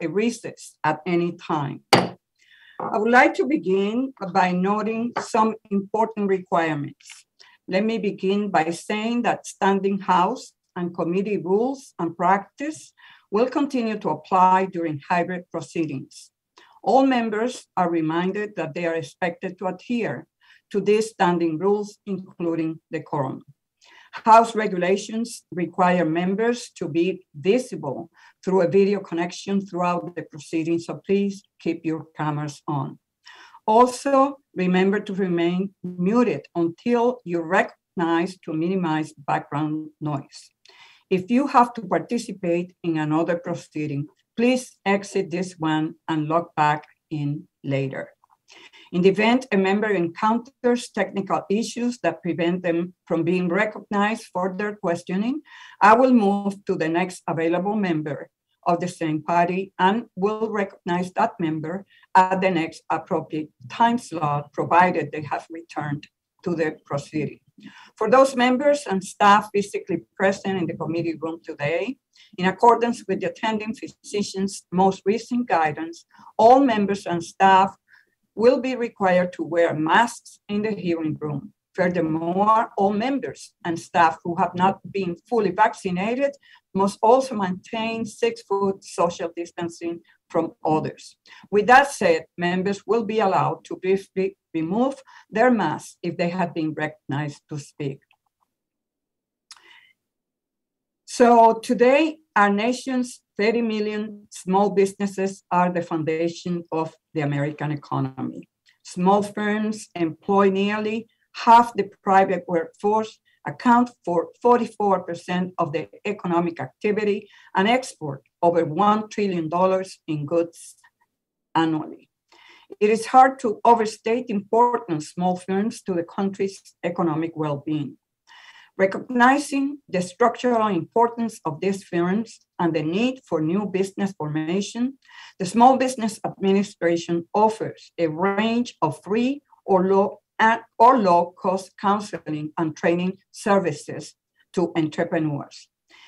a recess at any time. I would like to begin by noting some important requirements. Let me begin by saying that standing house and committee rules and practice will continue to apply during hybrid proceedings. All members are reminded that they are expected to adhere to these standing rules, including decorum. House regulations require members to be visible through a video connection throughout the proceedings, so please keep your cameras on. Also, remember to remain muted until you're recognized to minimize background noise. If you have to participate in another proceeding, please exit this one and log back in later. In the event a member encounters technical issues that prevent them from being recognized for their questioning, I will move to the next available member of the same party and will recognize that member at the next appropriate time slot, provided they have returned to the proceeding. For those members and staff physically present in the committee room today, in accordance with the attending physician's most recent guidance, all members and staff will be required to wear masks in the hearing room. Furthermore, all members and staff who have not been fully vaccinated must also maintain 6-foot social distancing from others. With that said, members will be allowed to briefly remove their masks if they have been recognized to speak. So today, our nation's 30 million small businesses are the foundation of the American economy. Small firms employ nearly half the private workforce, account for 44% of the economic activity, and export over $1 trillion in goods annually. It is hard to overstate the importance of small firms to the country's economic well-being. Recognizing the structural importance of these firms and the need for new business formation, the Small Business Administration offers a range of free or low-cost counseling and training services to entrepreneurs.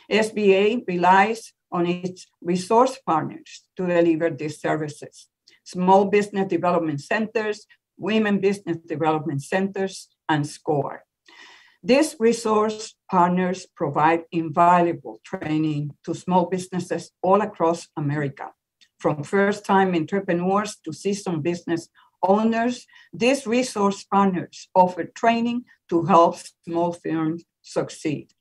SBA relies on its resource partners to deliver these services: Small Business Development Centers, Women Business Development Centers, and SCORE. These resource partners provide invaluable training to small businesses all across America. From first-time entrepreneurs to seasoned business owners, these resource partners offer training to help small firms succeed.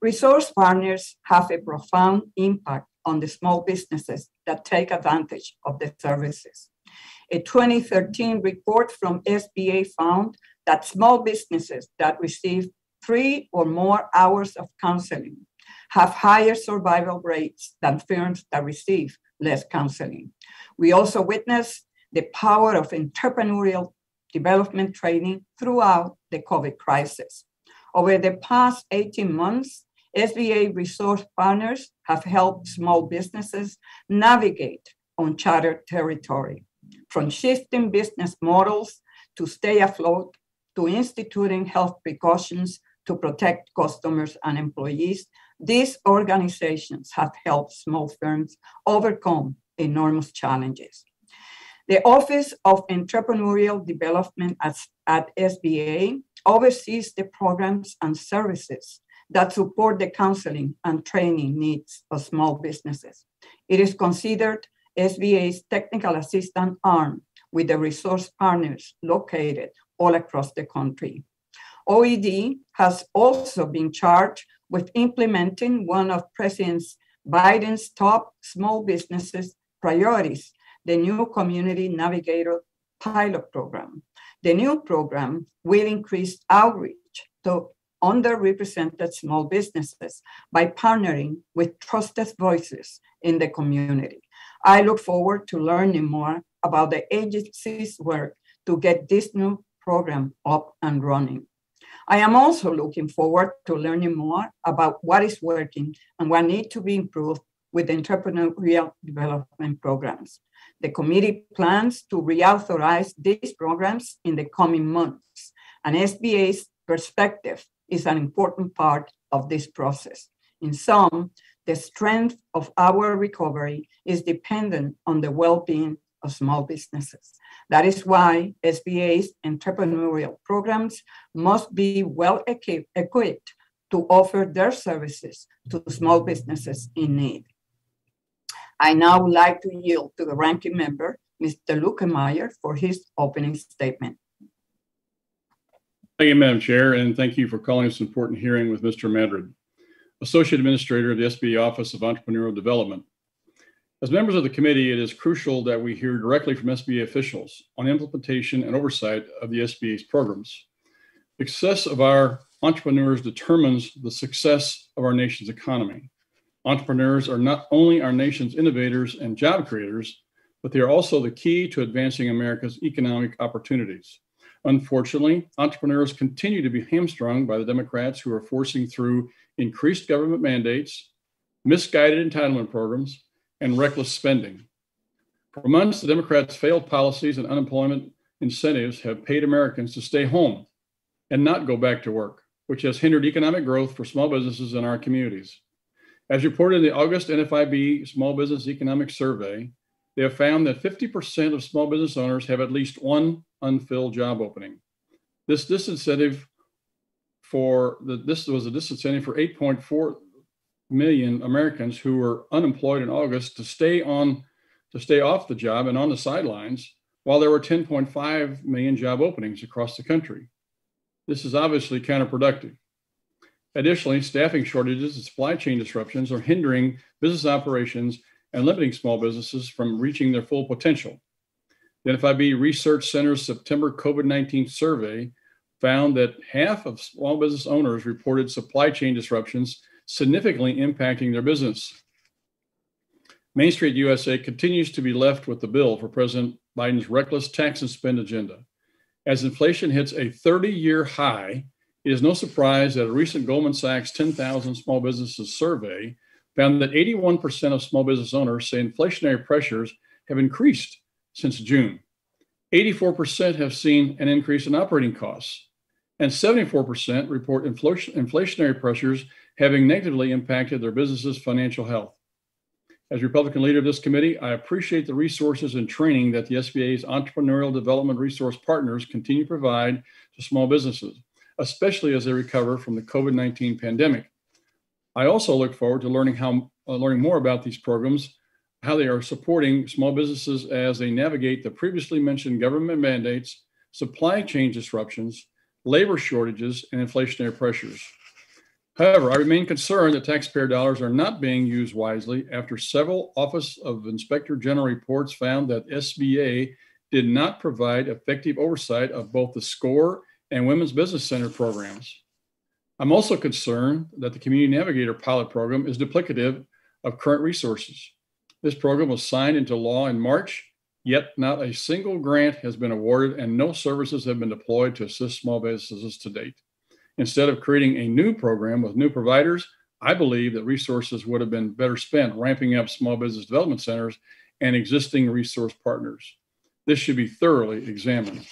Resource partners have a profound impact on the small businesses that take advantage of the services. A 2013 report from SBA found that small businesses that receive 3 or more hours of counseling have higher survival rates than firms that receive less counseling. We also witnessed the power of entrepreneurial development training throughout the COVID crisis. Over the past 18 months, SBA resource partners have helped small businesses navigate uncharted territory, from shifting business models to stay afloat, to instituting health precautions to protect customers and employees. These organizations have helped small firms overcome enormous challenges. The Office of Entrepreneurial Development at SBA oversees the programs and services that support the counseling and training needs of small businesses. It is considered SBA's technical assistant arm with the resource partners located all across the country. OED has also been charged with implementing one of President Biden's top small businesses priorities, the new Community Navigator pilot program. The new program will increase outreach to underrepresented small businesses by partnering with trusted voices in the community. I look forward to learning more about the agency's work to get this new program up and running. I am also looking forward to learning more about what is working and what needs to be improved with entrepreneurial development programs. The committee plans to reauthorize these programs in the coming months, and SBA's perspective is an important part of this process. In sum, the strength of our recovery is dependent on the well-being of small businesses. That is why SBA's entrepreneurial programs must be well equipped to offer their services to small businesses in need. I now would like to yield to the ranking member, Mr. Lukemeyer, for his opening statement. Thank you, Madam Chair, and thank you for calling this important hearing with Mr. Madrid, Associate Administrator of the SBA Office of Entrepreneurial Development. As members of the committee, it is crucial that we hear directly from SBA officials on implementation and oversight of the SBA's programs. The success of our entrepreneurs determines the success of our nation's economy. Entrepreneurs are not only our nation's innovators and job creators, but they are also the key to advancing America's economic opportunities. Unfortunately, entrepreneurs continue to be hamstrung by the Democrats who are forcing through increased government mandates, misguided entitlement programs, and reckless spending. For months, the Democrats' failed policies and unemployment incentives have paid Americans to stay home and not go back to work, which has hindered economic growth for small businesses in our communities. As reported in the August NFIB Small Business Economic Survey, they have found that 50% of small business owners have at least one unfilled job opening. This was a disincentive for 8.4 million Americans who were unemployed in August to stay off the job and on the sidelines, while there were 10.5 million job openings across the country. This is obviously counterproductive. Additionally, staffing shortages and supply chain disruptions are hindering business operations and limiting small businesses from reaching their full potential. The NFIB Research Center's September COVID-19 survey found that half of small business owners reported supply chain disruptions significantly impacting their business. Main Street USA continues to be left with the bill for President Biden's reckless tax and spend agenda. As inflation hits a 30-year high, it is no surprise that a recent Goldman Sachs 10,000 small businesses survey found that 81% of small business owners say inflationary pressures have increased since June. 84% have seen an increase in operating costs, and 74% report inflationary pressures having negatively impacted their business's financial health. As Republican leader of this committee, I appreciate the resources and training that the SBA's Entrepreneurial Development Resource Partners continue to provide to small businesses, especially as they recover from the COVID-19 pandemic. I also look forward to learning more about these programs, how they are supporting small businesses as they navigate the previously mentioned government mandates, supply chain disruptions, labor shortages, and inflationary pressures. However, I remain concerned that taxpayer dollars are not being used wisely after several Office of Inspector General reports found that SBA did not provide effective oversight of both the SCORE and Women's Business Center programs. I'm also concerned that the Community Navigator pilot program is duplicative of current resources. This program was signed into law in March, yet not a single grant has been awarded and no services have been deployed to assist small businesses to date. Instead of creating a new program with new providers, I believe that resources would have been better spent ramping up small business development centers and existing resource partners. This should be thoroughly examined.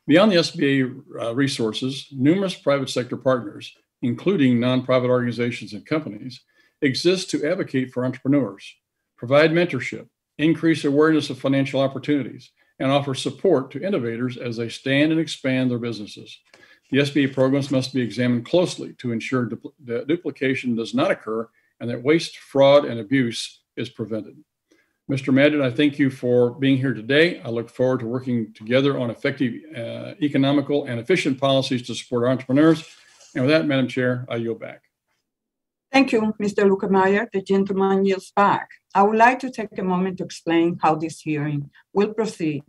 Beyond the SBA resources, numerous private sector partners, including nonprofit organizations and companies, exist to advocate for entrepreneurs, provide mentorship, increase awareness of financial opportunities, and offer support to innovators as they stand and expand their businesses. The SBA programs must be examined closely to ensure that duplication does not occur and that waste, fraud, and abuse is prevented. Mr. Madden, I thank you for being here today. I look forward to working together on effective, economical, and efficient policies to support entrepreneurs. And with that, Madam Chair, I yield back. Thank you, Mr. Lukemeyer. The gentleman yields back. I would like to take a moment to explain how this hearing will proceed.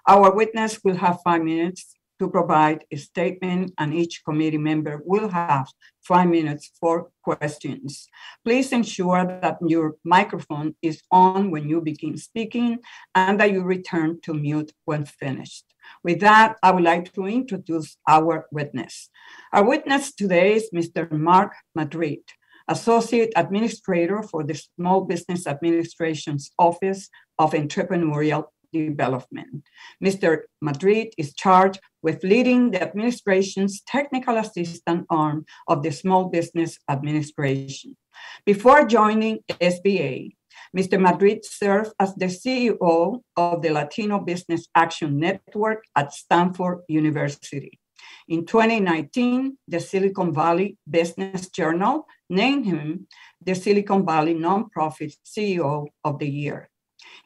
Our witness will have 5 minutes to provide a statement, and each committee member will have 5 minutes for questions. Please ensure that your microphone is on when you begin speaking and that you return to mute when finished. With that, I would like to introduce our witness. Our witness today is Mr. Mark Madrid, Associate Administrator for the Small Business Administration's Office of Entrepreneurial Development. Mr. Madrid is charged with leading the administration's technical assistant arm of the Small Business Administration. Before joining SBA, Mr. Madrid served as the CEO of the Latino Business Action Network at Stanford University. In 2019, the Silicon Valley Business Journal named him the Silicon Valley Nonprofit CEO of the Year.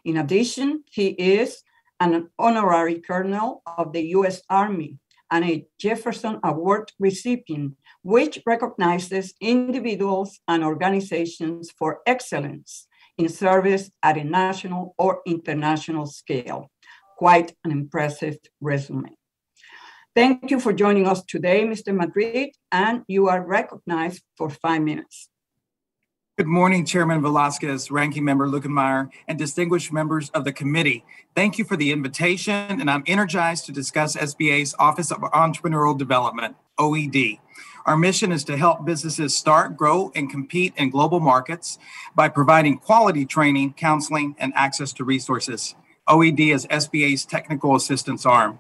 In addition, he is an honorary colonel of the U.S. Army and a Jefferson Award recipient, which recognizes individuals and organizations for excellence in service at a national or international scale. Quite an impressive resume. Thank you for joining us today, Mr. Madrid, and you are recognized for 5 minutes. Good morning, Chairman Velasquez, Ranking Member Luckenmeyer, and distinguished members of the committee. Thank you for the invitation, and I'm energized to discuss SBA's Office of Entrepreneurial Development, OED. Our mission is to help businesses start, grow, and compete in global markets by providing quality training, counseling, and access to resources. OED is SBA's technical assistance arm.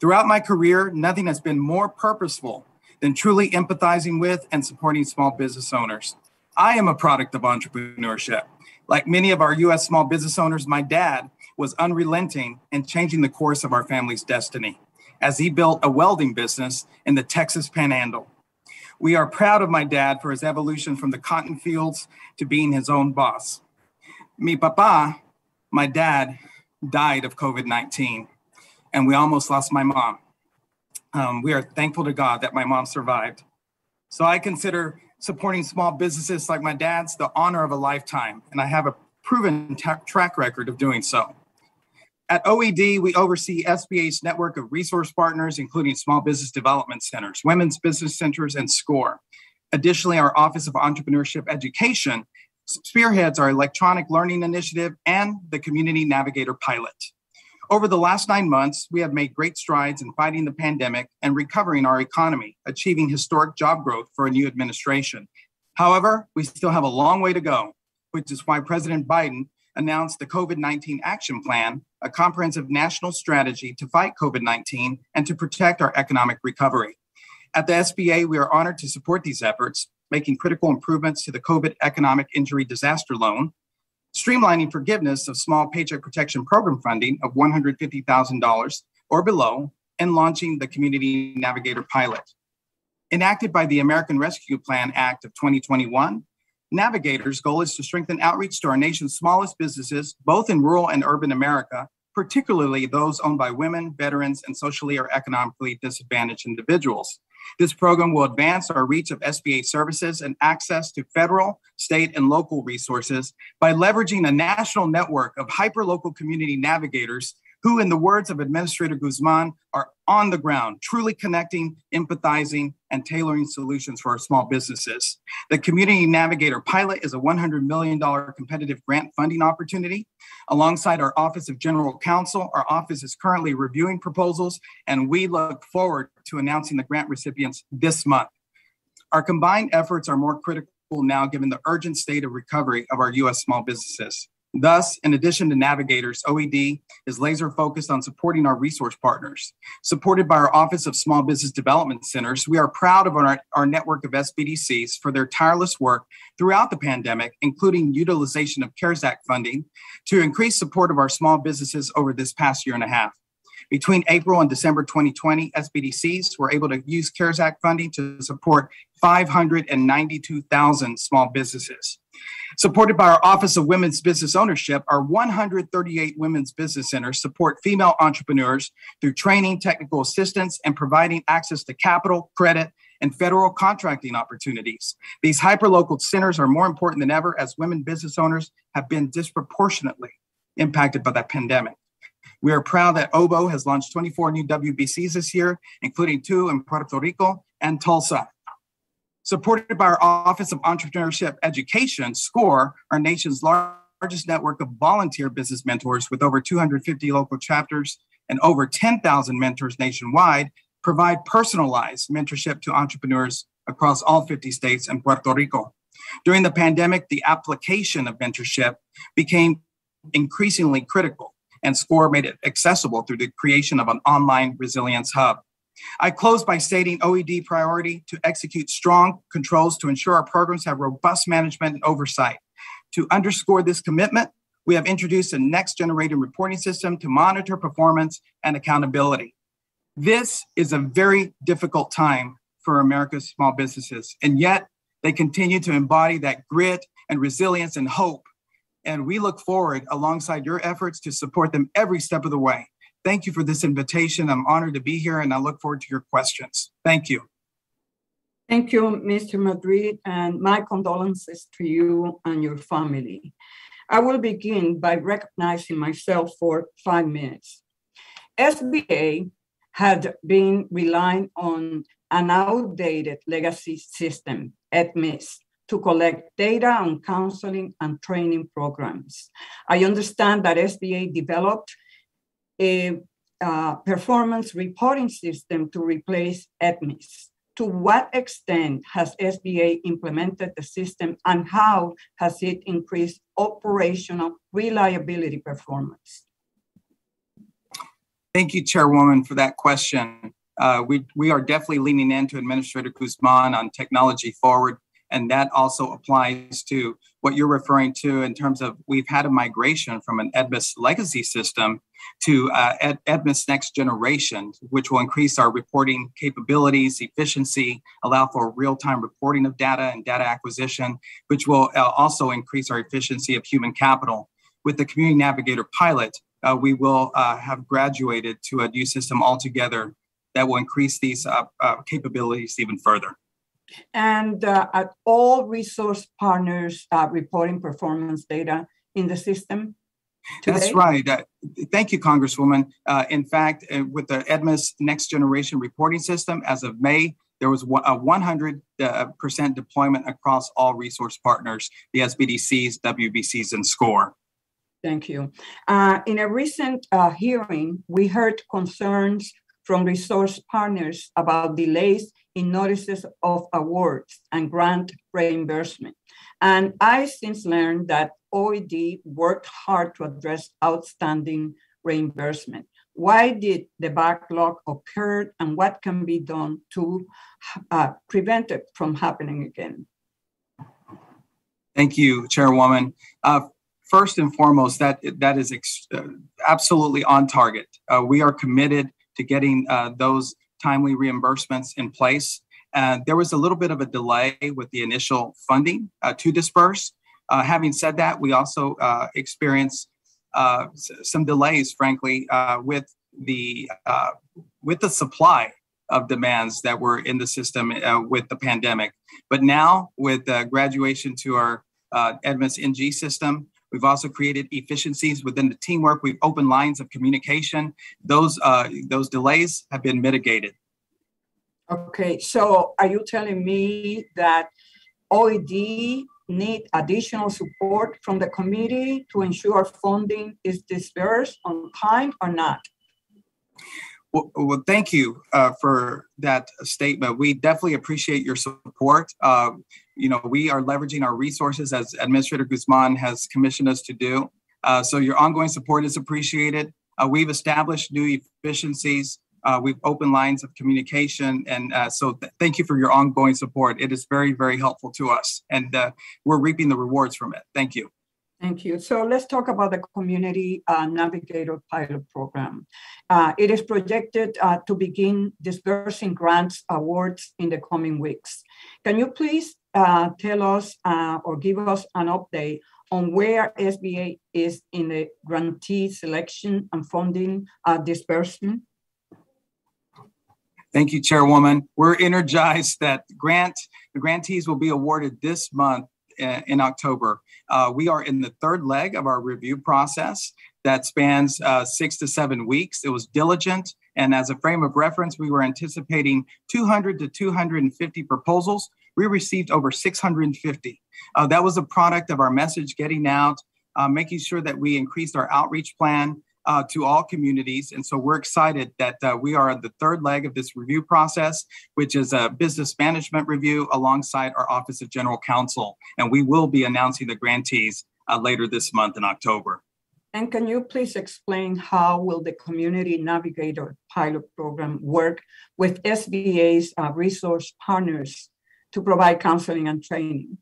Throughout my career, nothing has been more purposeful than truly empathizing with and supporting small business owners. I am a product of entrepreneurship. Like many of our U.S. small business owners, my dad was unrelenting in changing the course of our family's destiny as he built a welding business in the Texas Panhandle. We are proud of my dad for his evolution from the cotton fields to being his own boss. Mi papa, my dad, died of COVID-19, and we almost lost my mom. We are thankful to God that my mom survived. So I consider supporting small businesses like my dad's the honor of a lifetime, and I have a proven track record of doing so. At OED, we oversee SBA's network of resource partners, including small business development centers, women's business centers, and SCORE. Additionally, our Office of Entrepreneurship Education spearheads our electronic learning initiative and the Community Navigator pilot. Over the last 9 months, we have made great strides in fighting the pandemic and recovering our economy, achieving historic job growth for a new administration. However, we still have a long way to go, which is why President Biden announced the COVID-19 Action Plan, a comprehensive national strategy to fight COVID-19 and to protect our economic recovery. At the SBA, we are honored to support these efforts, making critical improvements to the COVID Economic Injury Disaster Loan, streamlining forgiveness of small Paycheck Protection Program funding of $150,000 or below, and launching the Community Navigator pilot. Enacted by the American Rescue Plan Act of 2021, Navigator's goal is to strengthen outreach to our nation's smallest businesses, both in rural and urban America, particularly those owned by women, veterans, and socially or economically disadvantaged individuals. This program will advance our reach of SBA services and access to federal, state, and local resources by leveraging a national network of hyperlocal community navigators who, in the words of Administrator Guzman, are on the ground, truly connecting, empathizing, and tailoring solutions for our small businesses. The Community Navigator pilot is a $100 million competitive grant funding opportunity. Alongside our Office of General Counsel, our office is currently reviewing proposals, and we look forward to announcing the grant recipients this month. Our combined efforts are more critical now given the urgent state of recovery of our U.S. small businesses. Thus, in addition to Navigators, OED is laser focused on supporting our resource partners. Supported by our Office of Small Business Development Centers, we are proud of our network of SBDCs for their tireless work throughout the pandemic, including utilization of CARES Act funding to increase support of our small businesses over this past year and a half. Between April and December 2020, SBDCs were able to use CARES Act funding to support 592,000 small businesses. Supported by our Office of Women's Business Ownership, our 138 women's business centers support female entrepreneurs through training, technical assistance, and providing access to capital, credit, and federal contracting opportunities. These hyperlocal centers are more important than ever as women business owners have been disproportionately impacted by the pandemic. We are proud that OBO has launched 24 new WBCs this year, including 2 in Puerto Rico and Tulsa. Supported by our Office of Entrepreneurship Education, SCORE, our nation's largest network of volunteer business mentors with over 250 local chapters and over 10,000 mentors nationwide, provide personalized mentorship to entrepreneurs across all 50 states and Puerto Rico. During the pandemic, the application of mentorship became increasingly critical, and SCORE made it accessible through the creation of an online resilience hub. I close by stating OED priority to execute strong controls to ensure our programs have robust management and oversight. To underscore this commitment, we have introduced a next-generation reporting system to monitor performance and accountability. This is a very difficult time for America's small businesses, and yet they continue to embody that grit and resilience and hope. And we look forward, alongside your efforts, to support them every step of the way. Thank you for this invitation. I'm honored to be here, and I look forward to your questions. Thank you. Thank you, Mr. Madrid, and my condolences to you and your family. I will begin by recognizing myself for 5 minutes. SBA had been relying on an outdated legacy system, EDMIS, to collect data on counseling and training programs. I understand that SBA developed a performance reporting system to replace EDMIS. To what extent has SBA implemented the system, and how has it increased operational reliability performance? Thank you, Chairwoman, for that question. We are definitely leaning into Administrator Guzman on technology forward, and that also applies to what you're referring to in terms of we've had a migration from an EDMIS legacy system to EDMIS Next Generation, which will increase our reporting capabilities, efficiency, allow for real-time reporting of data and data acquisition, which will also increase our efficiency of human capital. With the Community Navigator pilot, we will have graduated to a new system altogether that will increase these capabilities even further. And at all resource partners reporting performance data in the system today? That's right. Thank you, Congresswoman. In fact, with the EDMIS Next Generation reporting system, as of May, there was a 100% deployment across all resource partners, the SBDCs, WBCs, and SCORE. Thank you. In a recent hearing, we heard concerns from resource partners about delays in notices of awards and grant reimbursement. And I since learned that OED worked hard to address outstanding reimbursement. Why did the backlog occur, and what can be done to prevent it from happening again? Thank you, Chairwoman. First and foremost, that is absolutely on target. We are committed to getting those timely reimbursements in place. There was a little bit of a delay with the initial funding to disperse. Having said that, we also experienced some delays, frankly, with the supply of demands that were in the system with the pandemic. But now, with graduation to our EDMIS NG system, we've also created efficiencies within the teamwork. We've opened lines of communication. Those delays have been mitigated. Okay, so are you telling me that OED need additional support from the committee to ensure funding is dispersed on time or not? Well, thank you for that statement. We definitely appreciate your support. We are leveraging our resources as Administrator Guzman has commissioned us to do. So your ongoing support is appreciated. We've established new efficiencies. We've opened lines of communication. And so thank you for your ongoing support. It is very, very helpful to us. And we're reaping the rewards from it. Thank you. Thank you. So let's talk about the Community Navigator pilot program. It is projected to begin disbursing grants awards in the coming weeks. Can you please tell us or give us an update on where SBA is in the grantee selection and funding disbursement? Thank you, Chairwoman. We're energized that the grantees will be awarded this month in October. We are in the third leg of our review process that spans 6 to 7 weeks. It was diligent. And as a frame of reference, we were anticipating 200 to 250 proposals. We received over 650. That was a product of our message getting out, making sure that we increased our outreach plan to all communities. And so we're excited that we are at the third leg of this review process, which is a business management review alongside our Office of General Counsel. And we will be announcing the grantees later this month in October. And can you please explain how will the Community Navigator pilot program work with SBA's resource partners to provide counseling and training?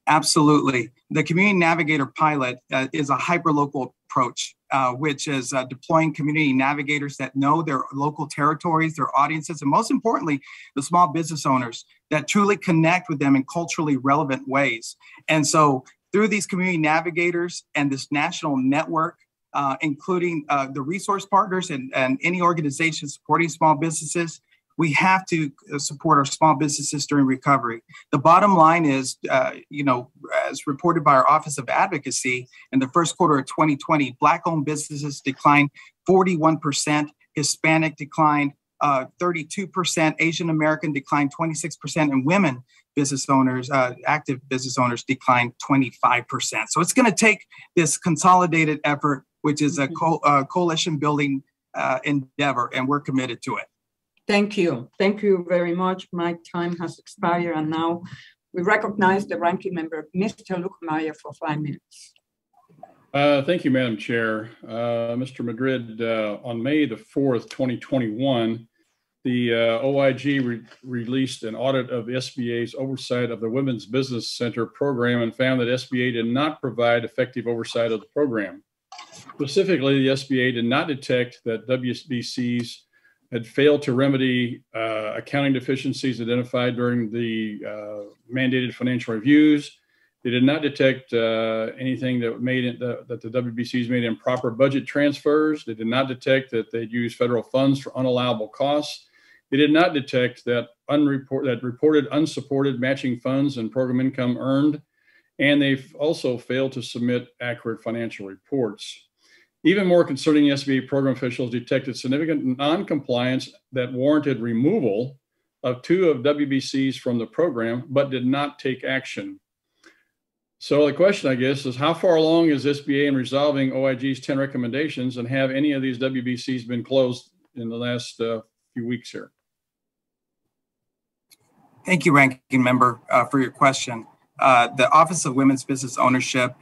Absolutely. The Community Navigator pilot is a hyperlocal approach, which is deploying community navigators that know their local territories, their audiences, and most importantly, the small business owners that truly connect with them in culturally relevant ways. And so through these community navigators and this national network, including the resource partners and any organization supporting small businesses, we have to support our small businesses during recovery. The bottom line is, as reported by our Office of Advocacy, in the first quarter of 2020, Black-owned businesses declined 41%, Hispanic declined 32%, Asian American declined 26%, and women business owners, active business owners declined 25%. So it's going to take this consolidated effort, which is a coalition building endeavor, and we're committed to it. Thank you. Thank you very much. My time has expired, and now we recognize the ranking member, Mr. Lukemire, for 5 minutes. Thank you, Madam Chair. Mr. Madrid, on May the 4th, 2021, the OIG released an audit of SBA's oversight of the Women's Business Center program and found that SBA did not provide effective oversight of the program. Specifically, the SBA did not detect that WBCs had failed to remedy accounting deficiencies identified during the mandated financial reviews. They did not detect anything that that the WBCs made improper budget transfers. They did not detect that they'd used federal funds for unallowable costs. They did not detect that reported unsupported matching funds and program income earned. And they've also failed to submit accurate financial reports. Even more concerning, SBA program officials detected significant non-compliance that warranted removal of 2 of WBCs from the program, but did not take action. So the question, I guess, is how far along is SBA in resolving OIG's 10 recommendations, and have any of these WBCs been closed in the last few weeks here? Thank you, Ranking Member, for your question. The Office of Women's Business Ownership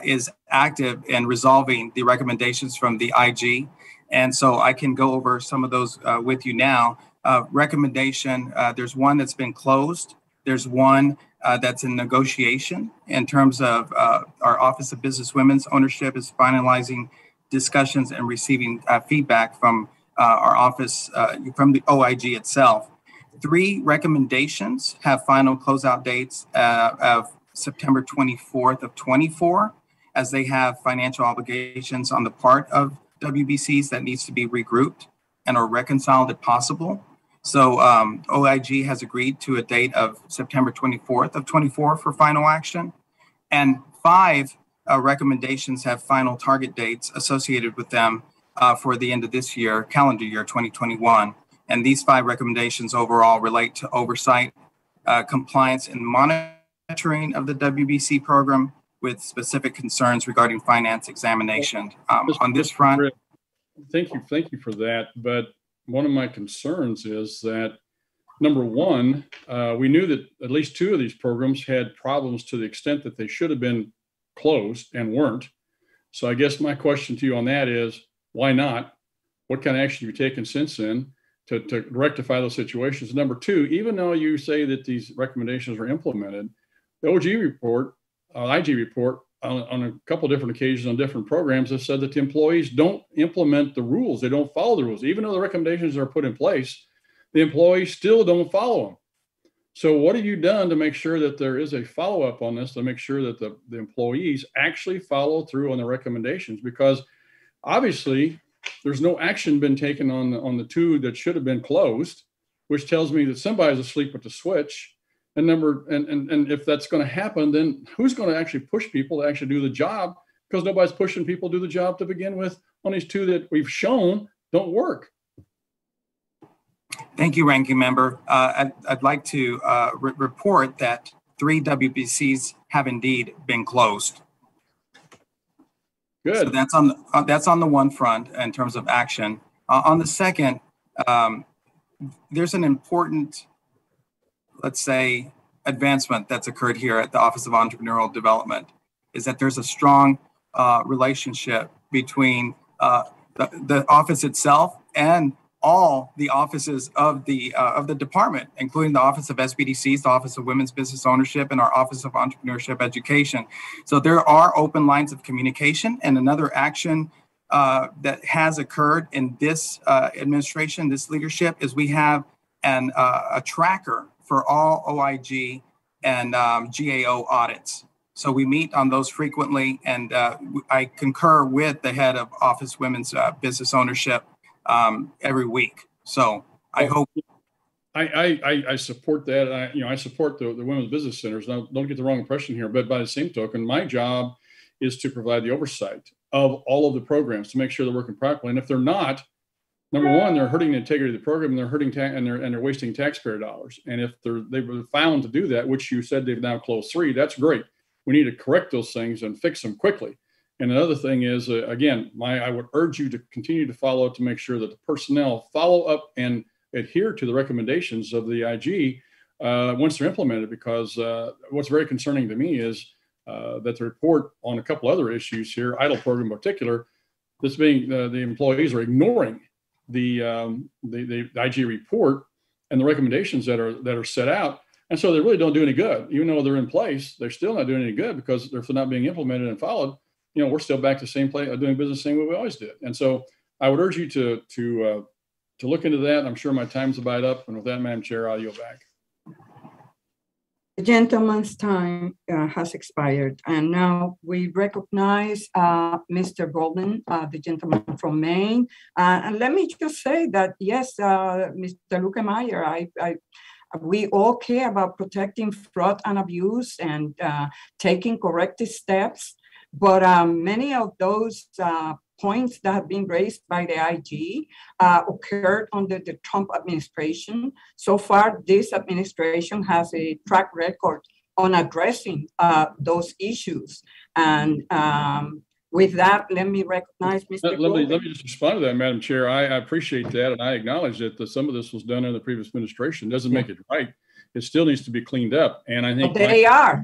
is active in resolving the recommendations from the IG. And so I can go over some of those with you now. Recommendation, there's one that's been closed. There's one that's in negotiation in terms of our Office of Business Women's Ownership is finalizing discussions and receiving feedback from our office, from the OIG itself. 3 recommendations have final closeout dates of September 24th of 24, as they have financial obligations on the part of WBCs that needs to be regrouped and or reconciled if possible. So OIG has agreed to a date of September 24th of 24 for final action. And 5 recommendations have final target dates associated with them for the end of this year, calendar year 2021. And these 5 recommendations overall relate to oversight, compliance, and monitoring of the WBC program with specific concerns regarding finance examination. On this front. Thank you for that. But one of my concerns is that, number one, we knew that at least 2 of these programs had problems to the extent that they should have been closed and weren't. So I guess my question to you on that is, why not? What kind of action have you taken since then to rectify those situations? Number 2, even though you say that these recommendations were implemented, the IG report on a couple of different occasions on different programs have said that the employees don't implement the rules. They don't follow the rules. Even though the recommendations are put in place, the employees still don't follow them. So what have you done to make sure that there is a follow-up on this, to make sure that the employees actually follow through on the recommendations? Because obviously there's no action been taken on the 2 that should have been closed, which tells me that somebody's asleep at the switch. And if that's going to happen, then who's going to actually push people to actually do the job? Because nobody's pushing people to do the job to begin with on these 2 that we've shown don't work. Thank you, Ranking Member. I'd like to report that 3 WBCs have indeed been closed. Good. So that's on the one front in terms of action. On the second, there's an important, let's say, advancement that's occurred here at the Office of Entrepreneurial Development, is that there's a strong relationship between the office itself and all the offices of the department, including the Office of SBDCs, the Office of Women's Business Ownership, and our Office of Entrepreneurship Education. So there are open lines of communication. And another action that has occurred in this administration, this leadership, is we have a tracker for all OIG and GAO audits. So we meet on those frequently, and I concur with the head of Office Women's Business Ownership every week. So I hope. I support that. I support the women's business centers. Now, don't get the wrong impression here, but by the same token, my job is to provide the oversight of all of the programs to make sure they're working properly. And if they're not, number one, they're hurting the integrity of the program, and they're hurting and they're wasting taxpayer dollars. And if they were found to do that, which you said they've now closed 3, that's great. We need to correct those things and fix them quickly. And another thing is, again, I would urge you to continue to follow up to make sure that the personnel follow up and adhere to the recommendations of the IG once they're implemented, because what's very concerning to me is that the report on a couple other issues here, idle program in particular, this being the employees are ignoring the IG report and the recommendations that are set out. And so they really don't do any good. Even though they're in place, they're still not doing any good, because if they're not being implemented and followed, we're still back to the same place, doing business the same way we always did. And so I would urge you to look into that. I'm sure my time's about up. And with that, Madam Chair, I'll yield back. The gentleman's time has expired. And now we recognize Mr. Golden, the gentleman from Maine. And let me just say that, yes, Mr. Lukemeyer, we all care about protecting fraud and abuse and taking corrective steps. But many of those points that have been raised by the IG occurred under the Trump administration. So far, this administration has a track record on addressing those issues. And with that, let me recognize Mr. Let me just respond to that, Madam Chair. I appreciate that, and I acknowledge that some of this was done in the previous administration. Doesn't make it right. It still needs to be cleaned up. And I think they are,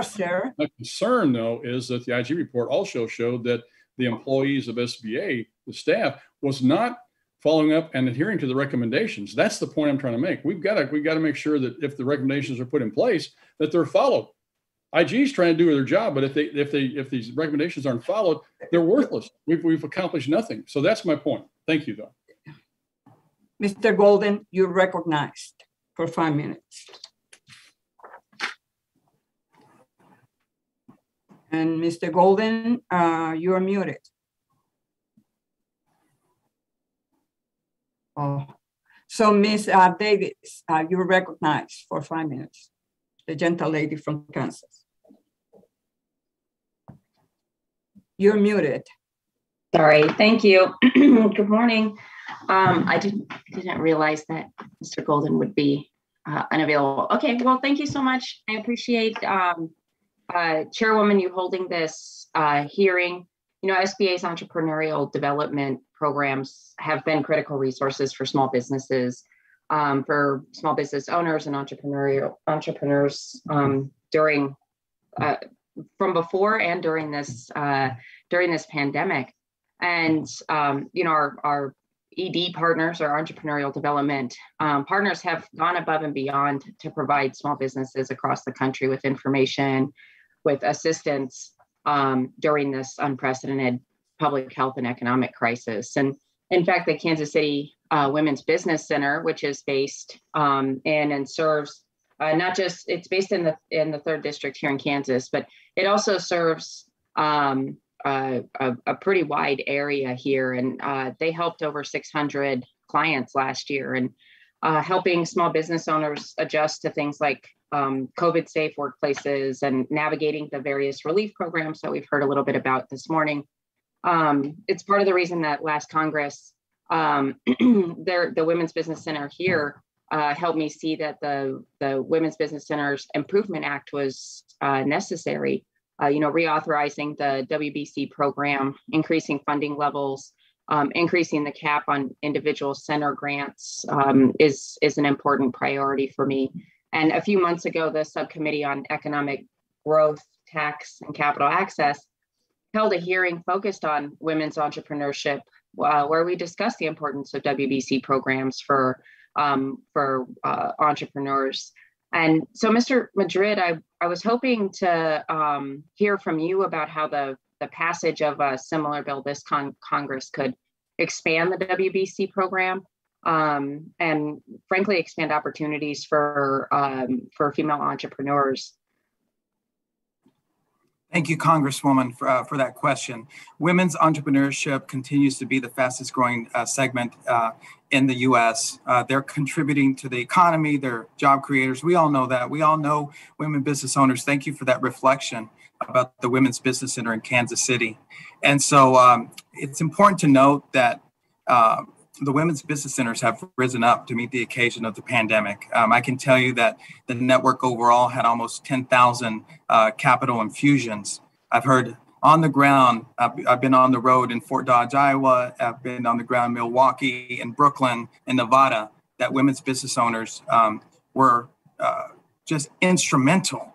sir. My concern, though, is that the IG report also showed that the employees of SBA, the staff, was not following up and adhering to the recommendations. That's the point I'm trying to make. We've got to make sure that if the recommendations are put in place, that they're followed. IG is trying to do their job, but if these recommendations aren't followed, they're worthless. We've accomplished nothing. So that's my point. Thank you, though. Mr. Golden, you're recognized for 5 minutes. And Mr. Golden, you are muted. Oh, so Ms. Davis, you're recognized for 5 minutes. The gentle lady from Kansas. You're muted. Sorry, thank you. Good morning. I didn't realize that Mr. Golden would be unavailable. Okay, well, thank you so much. I appreciate Chairwoman, you holding this hearing. SBA's entrepreneurial development programs have been critical resources for small businesses, for small business owners and entrepreneurs during from before and during this pandemic. And our ED partners, our entrepreneurial development partners, have gone above and beyond to provide small businesses across the country with information, with assistance during this unprecedented public health and economic crisis. And in fact, the Kansas City Women's Business Center, which is based in and serves it's based in the 3rd District here in Kansas, but it also serves a pretty wide area here. And they helped over 600 clients last year, and helping small business owners adjust to things like COVID safe workplaces and navigating the various relief programs that we've heard a little bit about this morning. It's part of the reason that last Congress, the Women's Business Center here helped me see that the Women's Business Centers Improvement Act was necessary. Reauthorizing the WBC program, increasing funding levels, increasing the cap on individual center grants is an important priority for me. And a few months ago, the Subcommittee on Economic Growth, Tax, and Capital Access held a hearing focused on women's entrepreneurship, where we discussed the importance of WBC programs for entrepreneurs. And so, Mr. Madrid, I was hoping to hear from you about how the passage of a similar bill this Congress could expand the WBC program, and frankly, expand opportunities for female entrepreneurs. Thank you, Congresswoman, for that question. Women's entrepreneurship continues to be the fastest growing segment in the U.S. They're contributing to the economy. They're job creators. We all know that. We all know women business owners. Thank you for that reflection about the Women's Business Center in Kansas City. And so it's important to note that the women's business centers have risen up to meet the occasion of the pandemic. I can tell you that the network overall had almost 10,000 capital infusions. I've heard on the ground, I've been on the road in Fort Dodge, Iowa. I've been on the ground in Milwaukee, in Brooklyn, in Nevada, that women's business owners were just instrumental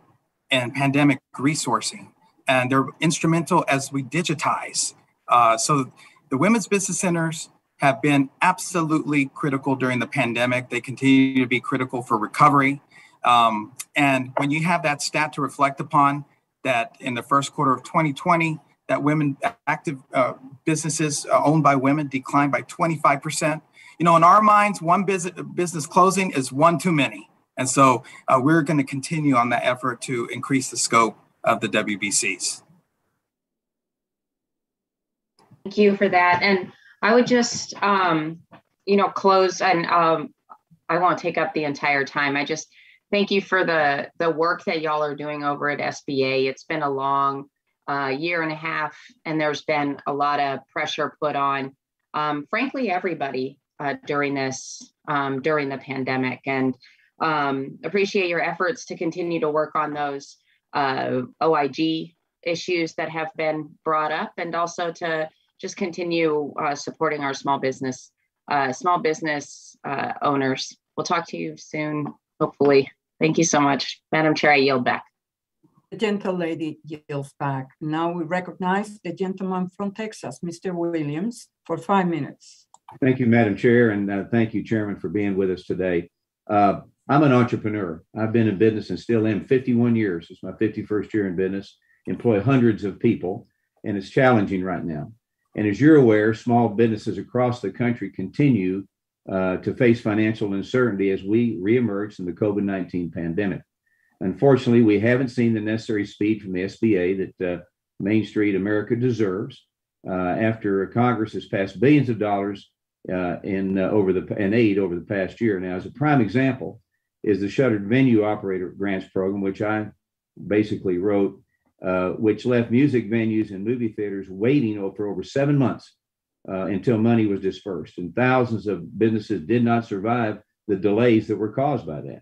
in pandemic resourcing. And they're instrumental as we digitize. So the women's business centers have been absolutely critical during the pandemic. They continue to be critical for recovery. And when you have that stat to reflect upon, that in the first quarter of 2020, that women active businesses owned by women declined by 25%. You know, in our minds, one business closing is one too many. And so we're going to continue on that effort to increase the scope of the WBCs. Thank you for that. And I would just, close, and I won't take up the entire time. I just thank you for the work that y'all are doing over at SBA. It's been a long year and a half, and there's been a lot of pressure put on, frankly, everybody during the pandemic. And appreciate your efforts to continue to work on those OIG issues that have been brought up, and also to just continue supporting our small business owners. We'll talk to you soon, hopefully. Thank you so much. Madam Chair, I yield back. The gentle lady yields back. Now we recognize the gentleman from Texas, Mr. Williams, for 5 minutes. Thank you, Madam Chair, and thank you, Chairman, for being with us today. I'm an entrepreneur. I've been in business and still am 51 years. It's my 51st year in business, employ hundreds of people, and it's challenging right now. And as you're aware, small businesses across the country continue to face financial uncertainty as we reemerge from the COVID-19 pandemic. Unfortunately, we haven't seen the necessary speed from the SBA that Main Street America deserves after Congress has passed billions of dollars in aid over the past year. Now, as a prime example is the Shuttered Venue Operator Grants Program, which I basically wrote, which left music venues and movie theaters waiting for over 7 months until money was dispersed. And thousands of businesses did not survive the delays that were caused by that.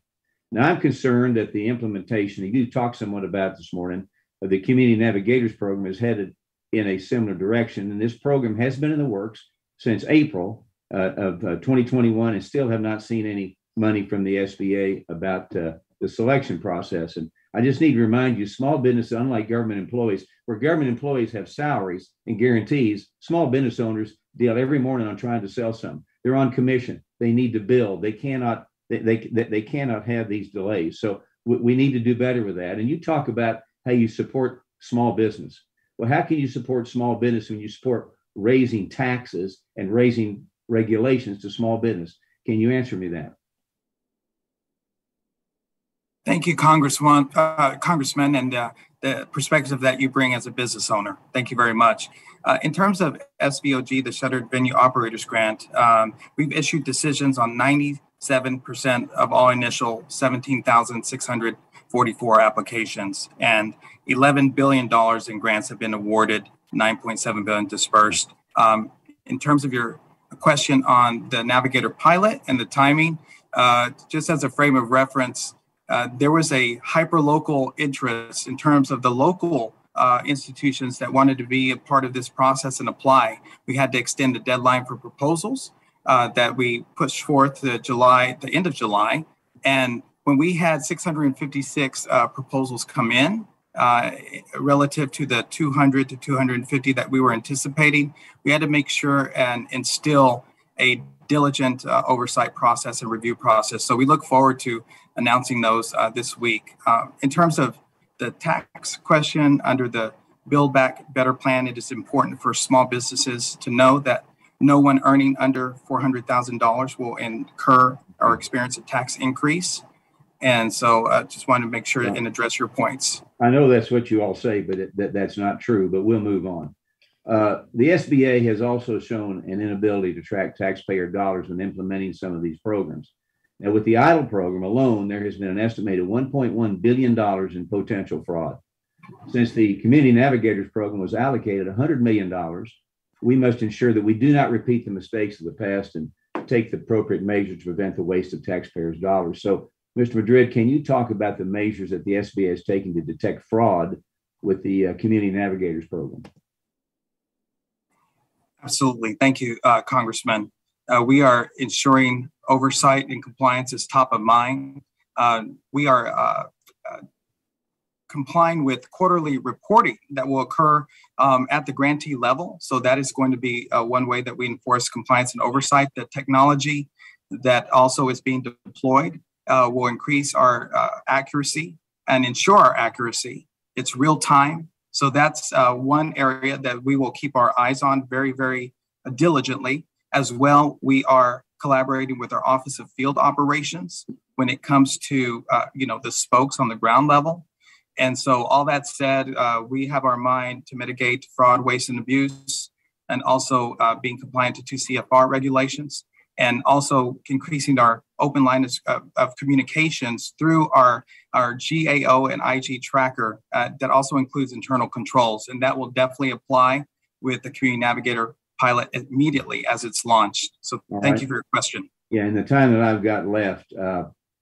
Now, I'm concerned that the implementation, you talked somewhat about this morning, of the Community Navigators Program is headed in a similar direction. And this program has been in the works since April of 2021 and still have not seen any money from the SBA about the selection process. And I just need to remind you, small business, unlike government employees, where government employees have salaries and guarantees, small business owners deal every morning on trying to sell something. They're on commission. They need to build. They cannot have these delays. So we need to do better with that. And you talk about how you support small business. Well, how can you support small business when you support raising taxes and raising regulations to small business? Can you answer me that? Thank you, Congressman, and the perspective that you bring as a business owner. Thank you very much. In terms of SVOG, the Shuttered Venue Operators Grant, we've issued decisions on 97% of all initial 17,644 applications, and $11 billion in grants have been awarded, 9.7 billion dispersed. In terms of your question on the Navigator pilot and the timing, just as a frame of reference, there was a hyper-local interest in terms of the local institutions that wanted to be a part of this process and apply. We had to extend the deadline for proposals that we pushed forth to the end of July. And when we had 656 proposals come in, relative to the 200 to 250 that we were anticipating. We had to make sure and instill a diligent oversight process and review process. So we look forward to announcing those this week. In terms of the tax question under the Build Back Better plan, it is important for small businesses to know that no one earning under $400,000 will incur or experience a tax increase. And so I just wanted to make sure and address your points. I know that's what you all say, but that's not true, but we'll move on. The SBA has also shown an inability to track taxpayer dollars when implementing some of these programs. Now, with the EIDL program alone, there has been an estimated $1.1 billion in potential fraud. Since the Community Navigators program was allocated $100 million, we must ensure that we do not repeat the mistakes of the past and take the appropriate measures to prevent the waste of taxpayers' dollars. So, Mr. Madrid, can you talk about the measures that the SBA is taking to detect fraud with the Community Navigators program? Absolutely. Thank you, Congressman. We are ensuring oversight and compliance is top of mind. We are complying with quarterly reporting that will occur at the grantee level. So that is going to be one way that we enforce compliance and oversight. The technology that also is being deployed will increase our accuracy and ensure our accuracy. It's real time. So that's one area that we will keep our eyes on very, very diligently. As well, we are collaborating with our Office of Field Operations when it comes to the spokes on the ground level. And so all that said, we have our mind to mitigate fraud, waste, and abuse, and also being compliant to 2 CFR regulations, and also increasing our open line of communications through our GAO and IG tracker that also includes internal controls. And that will definitely apply with the Community Navigator pilot immediately as it's launched. So thank you for your question. Yeah, in the time that I've got left,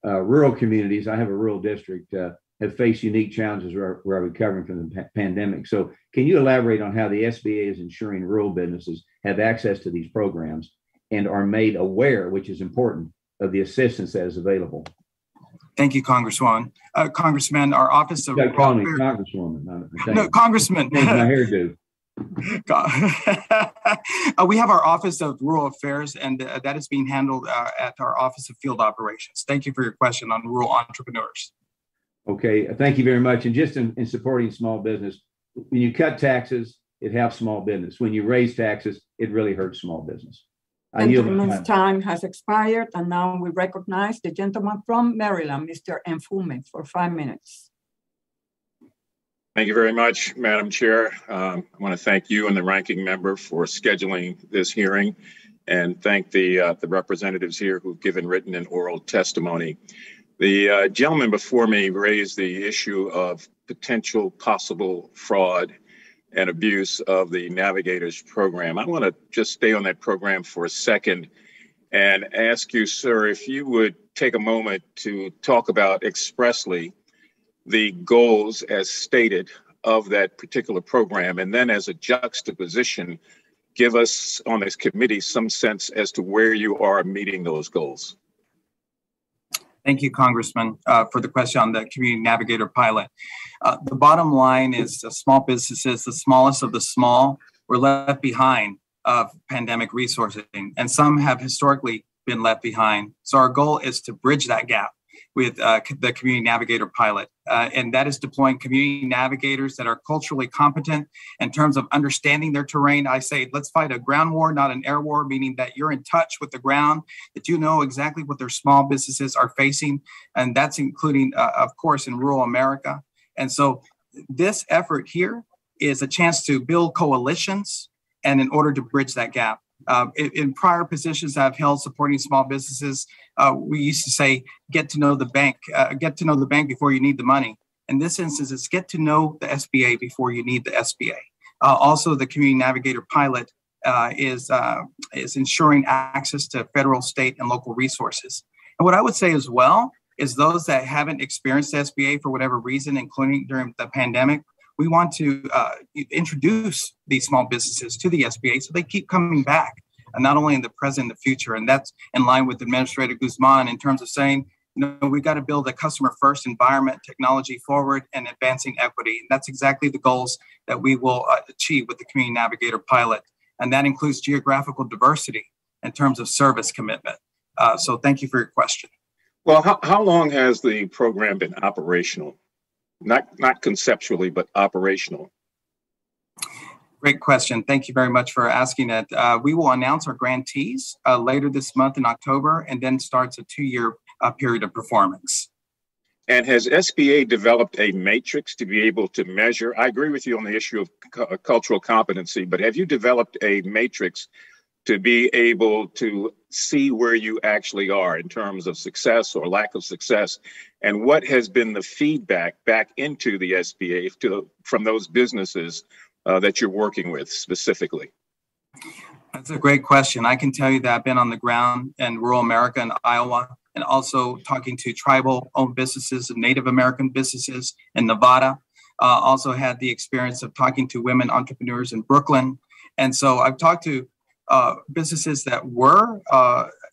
rural communities, I have a rural district, have faced unique challenges where are recovering from the pandemic. So can you elaborate on how the SBA is ensuring rural businesses have access to these programs and are made aware, which is important, of the assistance that is available? Thank you, Congressman. Congressman, our Office of Call me Congresswoman. No, Congressman. My hairdo. We have our Office of Rural Affairs, and that is being handled at our Office of Field Operations. Thank you for your question on rural entrepreneurs. Okay, thank you very much. And just in supporting small business, when you cut taxes, it helps small business. When you raise taxes, it really hurts small business. Gentleman's time has expired, and now we recognize the gentleman from Maryland, Mr. Mfume, for 5 minutes. Thank you very much, Madam Chair. I want to thank you and the ranking member for scheduling this hearing, and thank the representatives here who've given written and oral testimony. The gentleman before me raised the issue of potential possible fraud and abuse of the Navigators program. I want to just stay on that program for a second and ask you, sir, if you would take a moment to talk about expressly the goals as stated of that particular program, and then as a juxtaposition, give us on this committee some sense as to where you are meeting those goals. Thank you, Congressman, for the question on the Community Navigator pilot. The bottom line is small businesses, the smallest of the small, were left behind of pandemic resourcing, and some have historically been left behind. So our goal is to bridge that gap with the Community Navigator pilot, and that is deploying community navigators that are culturally competent in terms of understanding their terrain. I say, let's fight a ground war, not an air war, meaning that you're in touch with the ground, that you know exactly what their small businesses are facing, and that's including, of course, in rural America. And so this effort here is a chance to build coalitions, and in order to bridge that gap. In prior positions I've held supporting small businesses, we used to say, get to know the bank before you need the money. In this instance, it's get to know the SBA before you need the SBA. Also, the Community Navigator pilot is ensuring access to federal, state, and local resources. And what I would say as well is those that haven't experienced the SBA for whatever reason, including during the pandemic, we want to introduce these small businesses to the SBA so they keep coming back, and not only in the present and the future. And that's in line with Administrator Guzman in terms of saying, We've got to build a customer-first environment, technology forward, and advancing equity. And that's exactly the goals that we will achieve with the Community Navigator pilot. And that includes geographical diversity in terms of service commitment. So thank you for your question. Well, how long has the program been operational? Not conceptually, but operational. Great question. Thank you very much for asking it. We will announce our grantees later this month in October, and then starts a 2-year period of performance. And has SBA developed a matrix to be able to measure? I agree with you on the issue of cultural competency, but have you developed a matrix to be able to see where you actually are in terms of success or lack of success? And what has been the feedback back into the SBA from those businesses that you're working with specifically? That's a great question. I can tell you that I've been on the ground in rural America and Iowa, and also talking to tribal-owned businesses and Native American businesses in Nevada. Also had the experience of talking to women entrepreneurs in Brooklyn. And so I've talked to businesses that were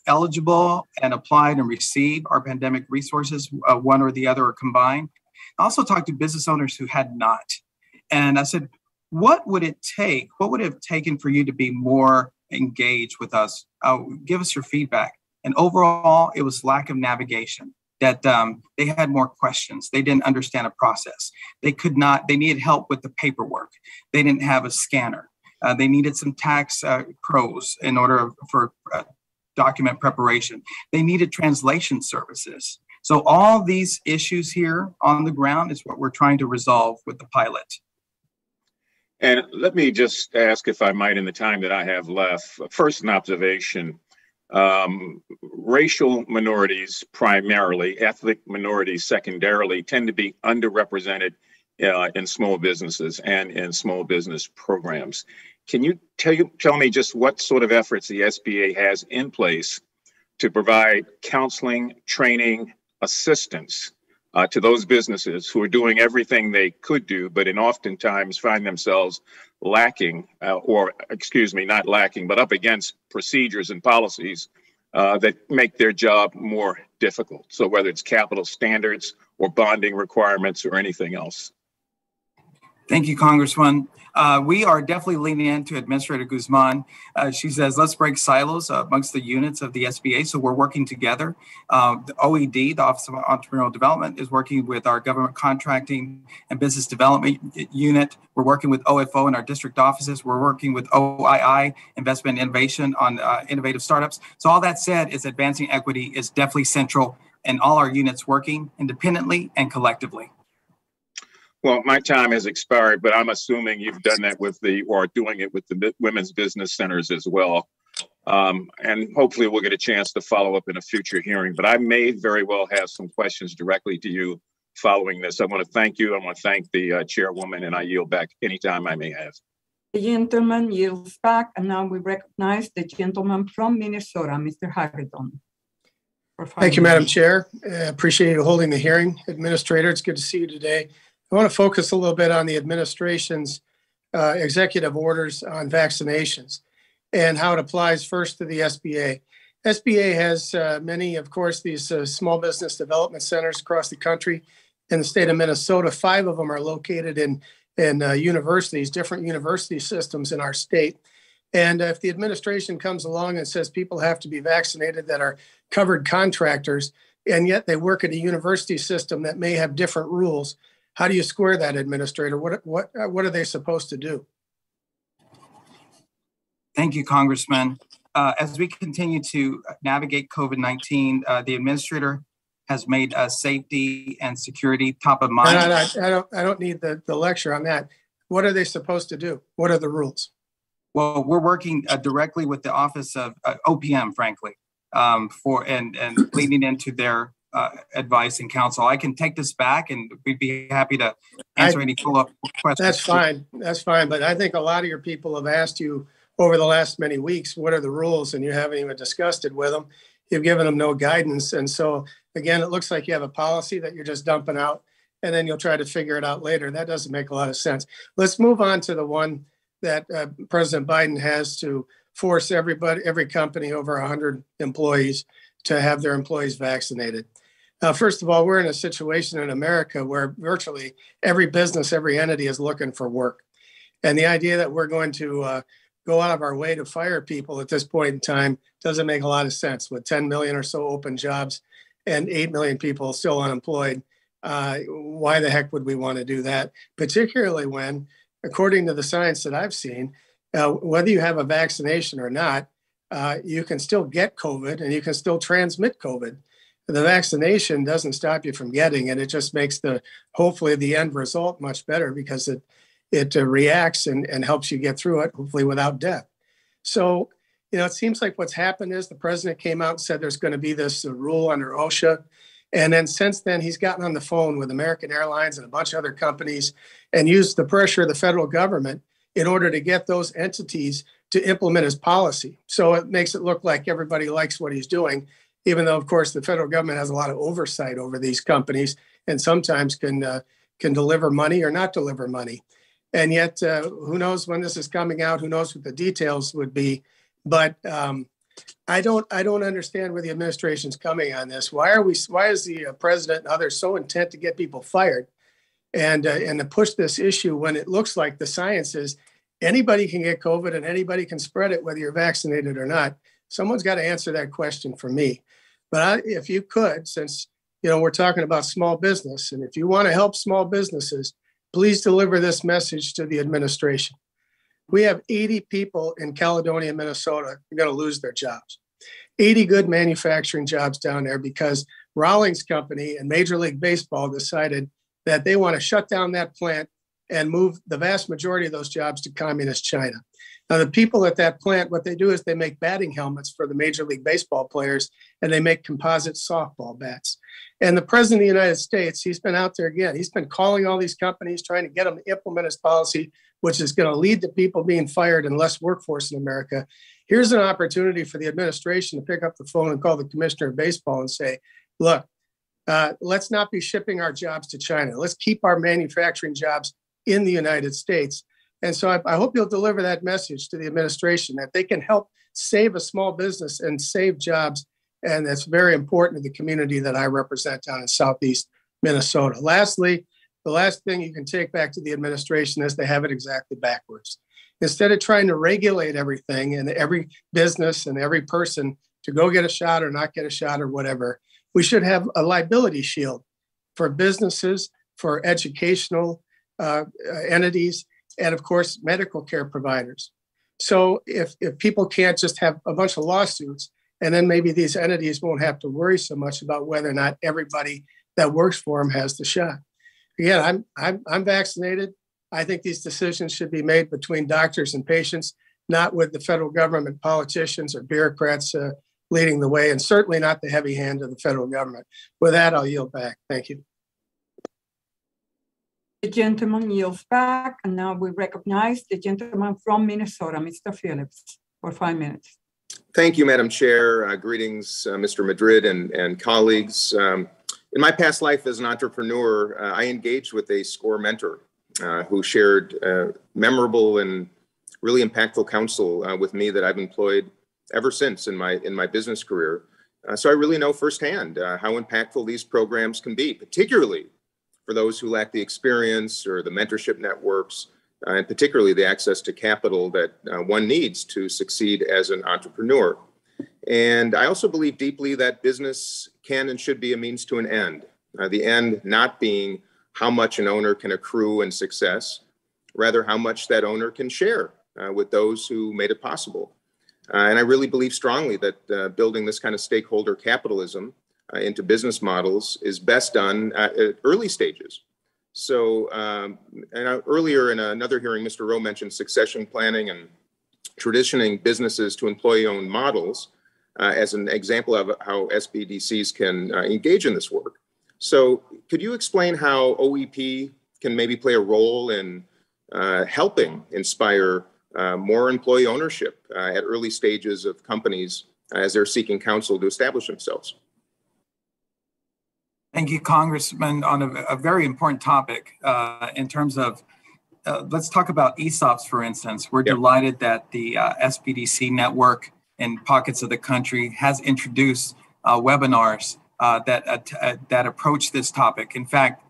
eligible and applied and received our pandemic resources, one or the other or combined. I also talked to business owners who had not. And I said, what would it take? What would it have taken for you to be more engaged with us? Give us your feedback. And overall, it was lack of navigation, that they had more questions. They didn't understand a process. They needed help with the paperwork. They didn't have a scanner. They needed some tax pros in order for document preparation. They needed translation services. So all these issues here on the ground is what we're trying to resolve with the pilot. And let me just ask, if I might, in the time that I have left, first an observation. Racial minorities primarily, ethnic minorities secondarily, tend to be underrepresented in small businesses and in small business programs. Can you tell me just what sort of efforts the SBA has in place to provide counseling, training, assistance to those businesses who are doing everything they could do, but oftentimes find themselves lacking, not lacking, but up against procedures and policies that make their job more difficult? So whether it's capital standards or bonding requirements or anything else. Thank you, Congressman. We are definitely leaning into Administrator Guzman. She says, let's break silos amongst the units of the SBA. So we're working together. The OED, the Office of Entrepreneurial Development, is working with our government contracting and business development unit. We're working with OFO in our district offices. We're working with OII, Investment and Innovation, on innovative startups. So all that said, is advancing equity is definitely central in all our units working independently and collectively. Well, my time has expired, but I'm assuming you've done that or doing it with the women's business centers as well. And hopefully we'll get a chance to follow up in a future hearing, but I may very well have some questions directly to you following this. I want to thank you. I want to thank the chairwoman, and I yield back anytime I may have. The gentleman yields back, and now we recognize the gentleman from Minnesota, Mr. Hagedorn. Thank you, Madam Chair. Appreciate you holding the hearing. Administrator, it's good to see you today. I want to focus a little bit on the administration's executive orders on vaccinations and how it applies first to the SBA. SBA has many, of course, these small business development centers across the country. In the state of Minnesota, 5 of them are located in universities, different university systems in our state. And if the administration comes along and says people have to be vaccinated that are covered contractors, and yet they work at a university system that may have different rules, how do you square that, Administrator? What are they supposed to do? Thank you, Congressman. As we continue to navigate COVID-19, the Administrator has made safety and security top of mind. I don't need the lecture on that. What are they supposed to do? What are the rules? Well, we're working directly with the Office of OPM, frankly, and leading into their advice and counsel. I can take this back, and we'd be happy to answer any follow-up questions. That's fine. That's fine. But I think a lot of your people have asked you over the last many weeks, what are the rules? And you haven't even discussed it with them. You've given them no guidance. And so, again, it looks like you have a policy that you're just dumping out, and then you'll try to figure it out later. That doesn't make a lot of sense. Let's move on to the one that President Biden has to force every company over 100 employees to have their employees vaccinated. First of all, we're in a situation in America where virtually every business, every entity is looking for work. And the idea that we're going to go out of our way to fire people at this point in time doesn't make a lot of sense. With 10 million or so open jobs and 8 million people still unemployed, why the heck would we want to do that? Particularly when, according to the science that I've seen, whether you have a vaccination or not, you can still get COVID and you can still transmit COVID. The vaccination doesn't stop you from getting it. It just makes hopefully the end result much better because it reacts and helps you get through it, hopefully without death. So, it seems like what's happened is the president came out and said there's going to be this rule under OSHA. And then since then, he's gotten on the phone with American Airlines and a bunch of other companies and used the pressure of the federal government in order to get those entities to implement his policy. So it makes it look like everybody likes what he's doing, even though, of course, the federal government has a lot of oversight over these companies and sometimes can deliver money or not deliver money. And yet, who knows when this is coming out? Who knows what the details would be? But I don't understand where the administration's coming on this. Why is the president and others so intent to get people fired and to push this issue when it looks like the science is anybody can get COVID and anybody can spread it, whether you're vaccinated or not? Someone's got to answer that question for me. But if you could, since we're talking about small business, and if you want to help small businesses, please deliver this message to the administration. We have 80 people in Caledonia, Minnesota, who are going to lose their jobs. 80 good manufacturing jobs down there because Rawlings Company and Major League Baseball decided that they want to shut down that plant and move the vast majority of those jobs to communist China. Now, the people at that plant, what they do is they make batting helmets for the Major League Baseball players, and they make composite softball bats. And the president of the United States, he's been out there again. He's been calling all these companies, trying to get them to implement his policy, which is going to lead to people being fired and less workforce in America. Here's an opportunity for the administration to pick up the phone and call the commissioner of baseball and say, look, let's not be shipping our jobs to China. Let's keep our manufacturing jobs in the United States. And so I hope you'll deliver that message to the administration that they can help save a small business and save jobs. And that's very important to the community that I represent down in Southeast Minnesota. Lastly, the last thing you can take back to the administration is they have it exactly backwards. Instead of trying to regulate everything and every business and every person to go get a shot or not get a shot or whatever, we should have a liability shield for businesses, for educational entities, and of course, medical care providers. So if people can't just have a bunch of lawsuits, and then maybe these entities won't have to worry so much about whether or not everybody that works for them has the shot. Again, I'm vaccinated. I think these decisions should be made between doctors and patients, not with the federal government, politicians, or bureaucrats leading the way, and certainly not the heavy hand of the federal government. With that, I'll yield back. Thank you. The gentleman yields back, and now we recognize the gentleman from Minnesota, Mr. Phillips, for 5 minutes. Thank you, Madam Chair. Greetings, Mr. Madrid and colleagues. In my past life as an entrepreneur, I engaged with a SCORE mentor who shared memorable and really impactful counsel with me that I've employed ever since in my business career. So I really know firsthand how impactful these programs can be, particularly for those who lack the experience or the mentorship networks, and particularly the access to capital that one needs to succeed as an entrepreneur. And I also believe deeply that business can and should be a means to an end, the end not being how much an owner can accrue in success, rather how much that owner can share with those who made it possible. And I really believe strongly that building this kind of stakeholder capitalism into business models is best done at early stages. So earlier in another hearing, Mr. Rowe mentioned succession planning and traditioning businesses to employee-owned models as an example of how SBDCs can engage in this work. So could you explain how OEP can maybe play a role in helping inspire more employee ownership at early stages of companies as they're seeking counsel to establish themselves? Thank you, Congressman, on a very important topic in terms of, let's talk about ESOPs, for instance. We're delighted that the SBDC network in pockets of the country has introduced webinars that approached this topic. In fact,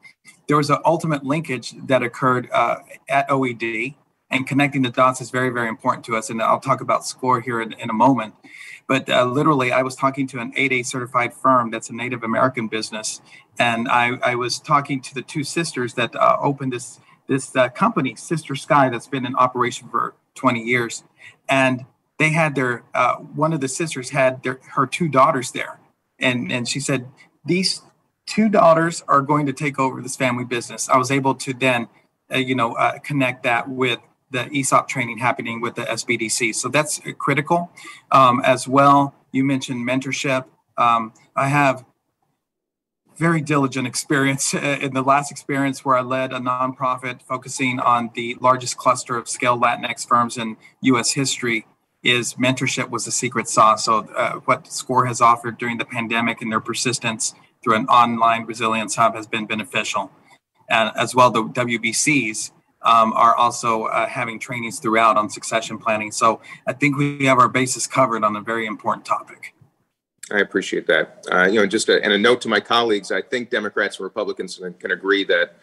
there was an ultimate linkage that occurred at OED, and connecting the dots is very, very important to us. And I'll talk about SCORE here in a moment. But literally, I was talking to an 8A certified firm that's a Native American business. And I was talking to the two sisters that opened this company, Sister Sky, that's been in operation for 20 years. And they had one of the sisters had her two daughters there. And she said, these two daughters are going to take over this family business. I was able to then, connect that with the ESOP training happening with the SBDC. So that's critical. As well, you mentioned mentorship. I have very diligent experience in the last experience where I led a nonprofit focusing on the largest cluster of scale Latinx firms in U.S. history. Is mentorship was the secret sauce. So what SCORE has offered during the pandemic and their persistence through an online resilience hub has been beneficial. And as well, the WBCs are also having trainings throughout on succession planning. So I think we have our bases covered on a very important topic. I appreciate that. Just a note to my colleagues, I think Democrats and Republicans can agree that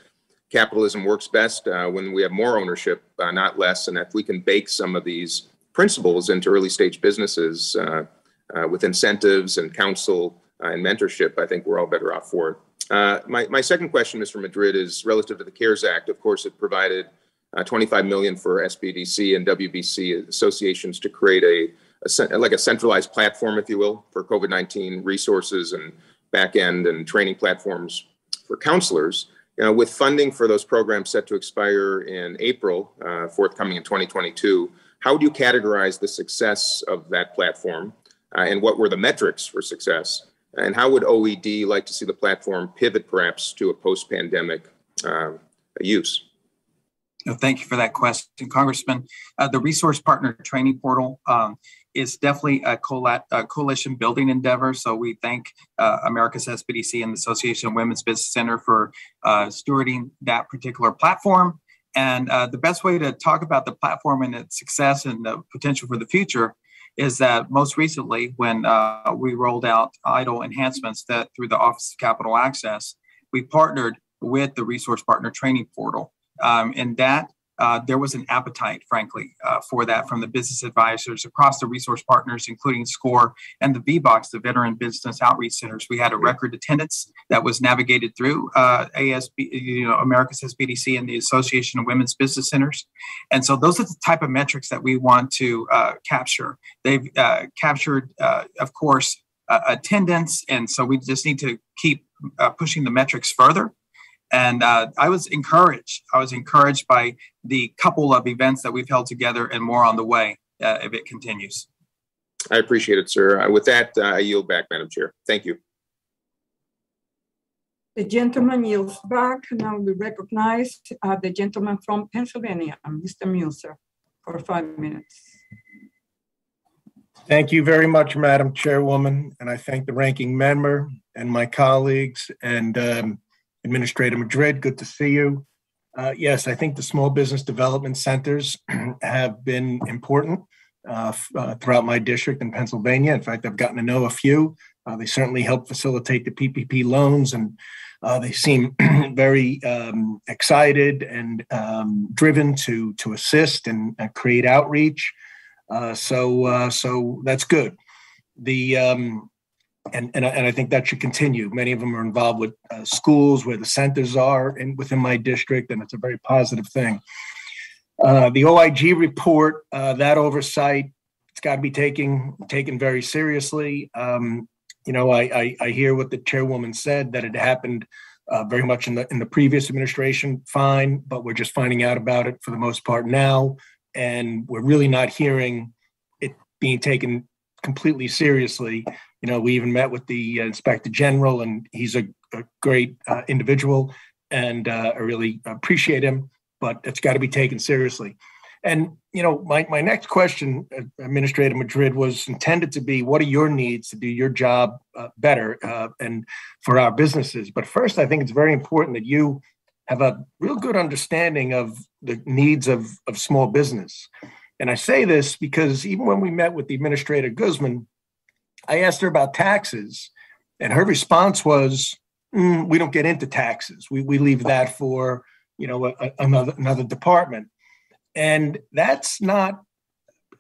capitalism works best when we have more ownership, not less. And if we can bake some of these principles into early stage businesses with incentives and counsel and mentorship, I think we're all better off for it. My second question, Mr. Madrid, is relative to the CARES Act. Of course, it provided $25 million for SBDC and WBC associations to create a centralized platform, if you will, for COVID-19 resources and back end and training platforms for counselors. With funding for those programs set to expire in April, forthcoming in 2022, how do you categorize the success of that platform, and what were the metrics for success? And how would OED like to see the platform pivot perhaps to a post-pandemic use? Thank you for that question, Congressman. The Resource Partner Training Portal is definitely a coalition building endeavor. So we thank America's SBDC and the Association of Women's Business Center for stewarding that particular platform. And the best way to talk about the platform and its success and the potential for the future is that most recently, when we rolled out EIDL enhancements that through the Office of Capital Access, we partnered with the Resource Partner Training Portal. And that there was an appetite, frankly, for that from the business advisors across the resource partners, including SCORE and the VBOX, the Veteran Business Outreach Centers. We had a record attendance that was navigated through America's SBDC and the Association of Women's Business Centers. And so those are the type of metrics that we want to capture. They've captured, of course, attendance. And so we just need to keep pushing the metrics further. And I was encouraged by the couple of events that we've held together and more on the way if it continues. I appreciate it, sir. With that, I yield back, Madam Chair. Thank you. The gentleman yields back. Now we recognize the gentleman from Pennsylvania, Mr. Muser, for 5 minutes. Thank you very much, Madam Chairwoman. And I thank the ranking member and my colleagues and Administrator Madrid, good to see you. Yes, I think the small business development centers have been important throughout my district in Pennsylvania. In fact, I've gotten to know a few. They certainly help facilitate the PPP loans, and they seem very excited and driven to assist and create outreach. So that's good. And I think that should continue. Many of them are involved with schools where the centers are within my district, and it's a very positive thing. The OIG report, that oversight, it's got to be taken very seriously. I hear what the chairwoman said, that it happened very much in the previous administration, fine, but we're just finding out about it for the most part now, and we're really not hearing it being taken completely seriously. We even met with the Inspector General, and he's a great individual, and I really appreciate him, but it's got to be taken seriously. And, my next question, Administrator Madrid, was intended to be, what are your needs to do your job better and for our businesses? But first, I think it's very important that you have a real good understanding of the needs of small business. And I say this because even when we met with the Administrator Guzman, I asked her about taxes, And her response was, we don't get into taxes. We leave that for, another department. And that's not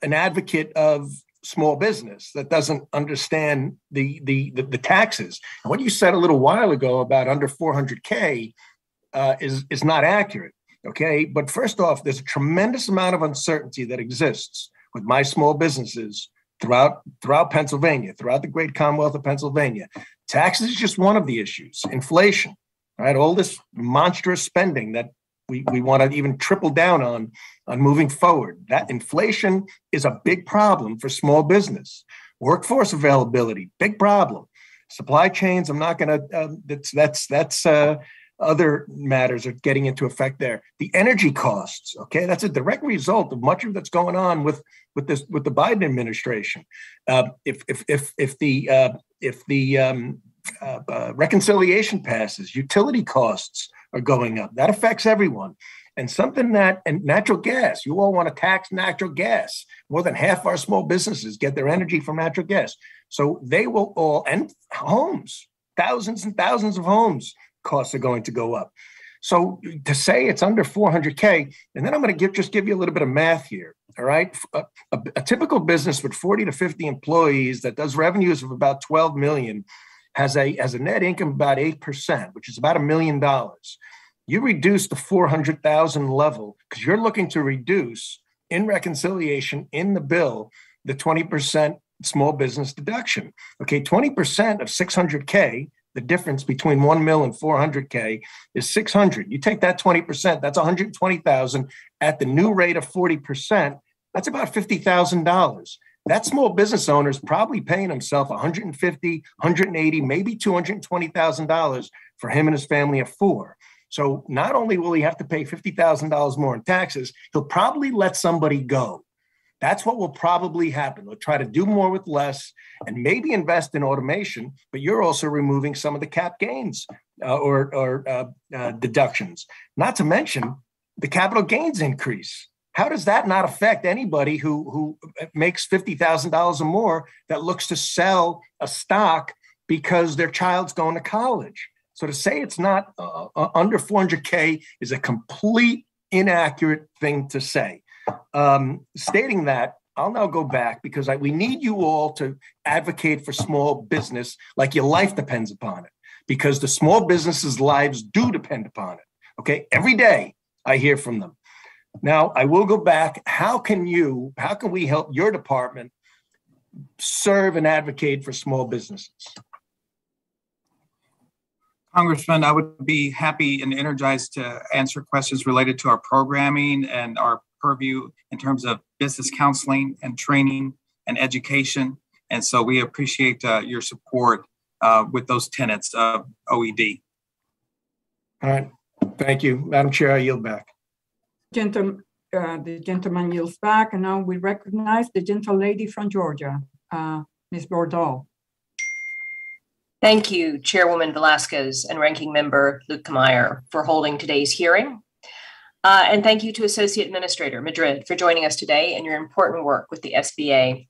an advocate of small business that doesn't understand the taxes. And what you said a little while ago about under 400K is not accurate. Okay. But first off, there's a tremendous amount of uncertainty that exists with my small businesses throughout Pennsylvania, throughout the great Commonwealth of Pennsylvania. Taxes is just one of the issues. Inflation, right? All this monstrous spending that we want to even triple down on moving forward. That inflation is a big problem for small business. Workforce availability, big problem. Supply chains, I'm not going to, that's other matters are getting into effect there. The energy costs, okay, that's a direct result of much of that's going on with the Biden administration. If the reconciliation passes, utility costs are going up. That affects everyone. And and natural gas, you all want to tax natural gas. More than half our small businesses get their energy from natural gas. So they will all, and homes, thousands and thousands of homes costs are going to go up. So to say it's under 400K, and then I'm going to give you a little bit of math here. All right. A typical business with 40 to 50 employees that does revenues of about 12 million has a net income of about 8%, which is about $1 million. You reduce the 400,000 level because you're looking to reduce in reconciliation in the bill, the 20% small business deduction. Okay. 20% of 600K, the difference between 1 mil and 400K is 600. You take that 20%, that's 120,000 at the new rate of 40%. That's about $50,000. That small business owner is probably paying himself $150, $180, maybe $220,000 for him and his family of four. So not only will he have to pay $50,000 more in taxes, he'll probably let somebody go. That's what will probably happen. They'll try to do more with less and maybe invest in automation, but you're also removing some of the cap gains or deductions, not to mention the capital gains increase. How does that not affect anybody who makes $50,000 or more that looks to sell a stock because their child's going to college? So to say it's not under 400K is a complete inaccurate thing to say. Stating that, I'll now go back because we need you all to advocate for small business like your life depends upon it, because the small businesses' lives do depend upon it. Okay, every day I hear from them. Now I will go back. How can we help your department serve and advocate for small businesses? Congressman, I would be happy and energized to answer questions related to our programming and our purview in terms of business counseling and training and education. And so we appreciate your support with those tenets of OED. All right. Thank you. Madam Chair, I yield back. The gentleman yields back, and now we recognize the gentle lady from Georgia, Ms. Bordeaux. Thank you, Chairwoman Velasquez and Ranking Member Lukemeyer, for holding today's hearing. And thank you to Associate Administrator Madrid for joining us today and your important work with the SBA.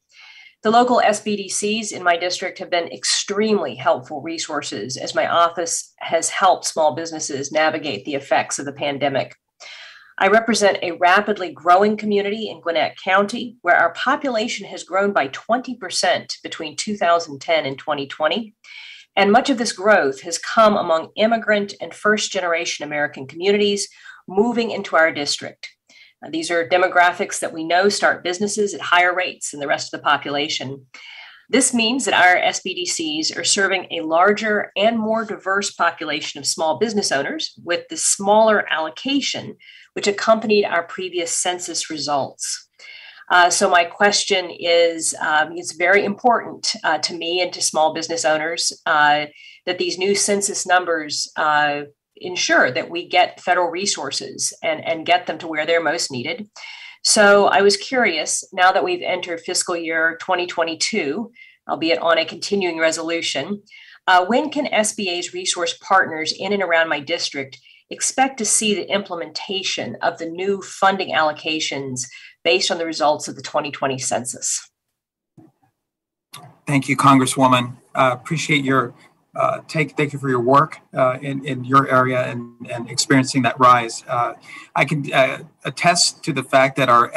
The local SBDCs in my district have been extremely helpful resources as my office has helped small businesses navigate the effects of the pandemic. I represent a rapidly growing community in Gwinnett County, where our population has grown by 20% between 2010 and 2020. And much of this growth has come among immigrant and first-generation American communities moving into our district. These are demographics that we know start businesses at higher rates than the rest of the population. This means that our SBDCs are serving a larger and more diverse population of small business owners with the smaller allocation which accompanied our previous census results. So my question is, it's very important to me and to small business owners that these new census numbers ensure that we get federal resources and get them to where they're most needed. So I was curious, now that we've entered fiscal year 2022, albeit on a continuing resolution, when can SBA's resource partners in and around my district expect to see the implementation of the new funding allocations based on the results of the 2020 census? Thank you, Congresswoman. Appreciate your thank you for your work in your area and experiencing that rise. I can attest to the fact that our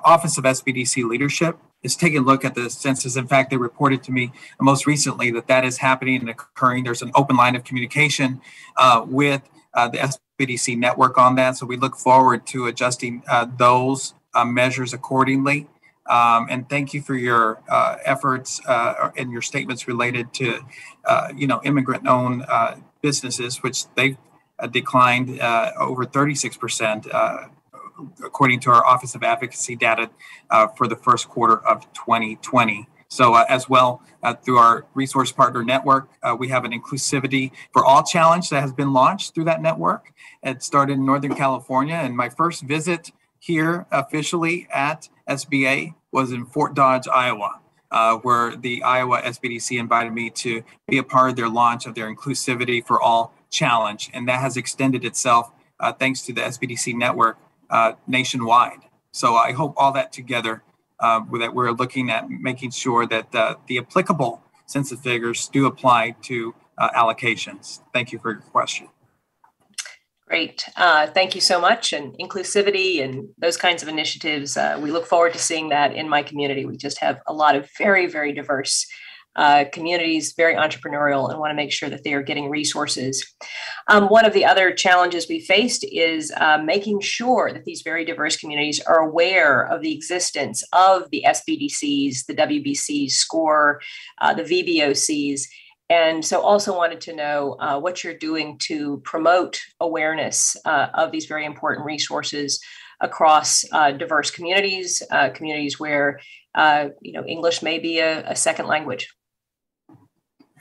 Office of SBDC Leadership is taking a look at the census. In fact, they reported to me most recently that is happening and occurring. There's an open line of communication with the SBDC network on that. So we look forward to adjusting those measures accordingly. And thank you for your efforts and your statements related to, immigrant-owned businesses, which they've declined over 36%, according to our Office of Advocacy data for the first quarter of 2020. So as well, through our resource partner network, we have an Inclusivity for All challenge that has been launched through that network. It started in Northern California, and my first visit here officially at SBA was in Fort Dodge, Iowa, where the Iowa SBDC invited me to be a part of their launch of their Inclusivity for All challenge. And that has extended itself, thanks to the SBDC network, nationwide. So I hope all that together, that we're looking at making sure that the applicable census figures do apply to allocations. Thank you for your question. Great. Thank you so much. And inclusivity and those kinds of initiatives, we look forward to seeing that in my community. We just have a lot of very, very diverse communities, very entrepreneurial, and want to make sure that they are getting resources. One of the other challenges we faced is making sure that these very diverse communities are aware of the existence of the SBDCs, the WBCs, SCORE, the VBOCs. And so also wanted to know what you're doing to promote awareness of these very important resources across diverse communities, communities where English may be a second language.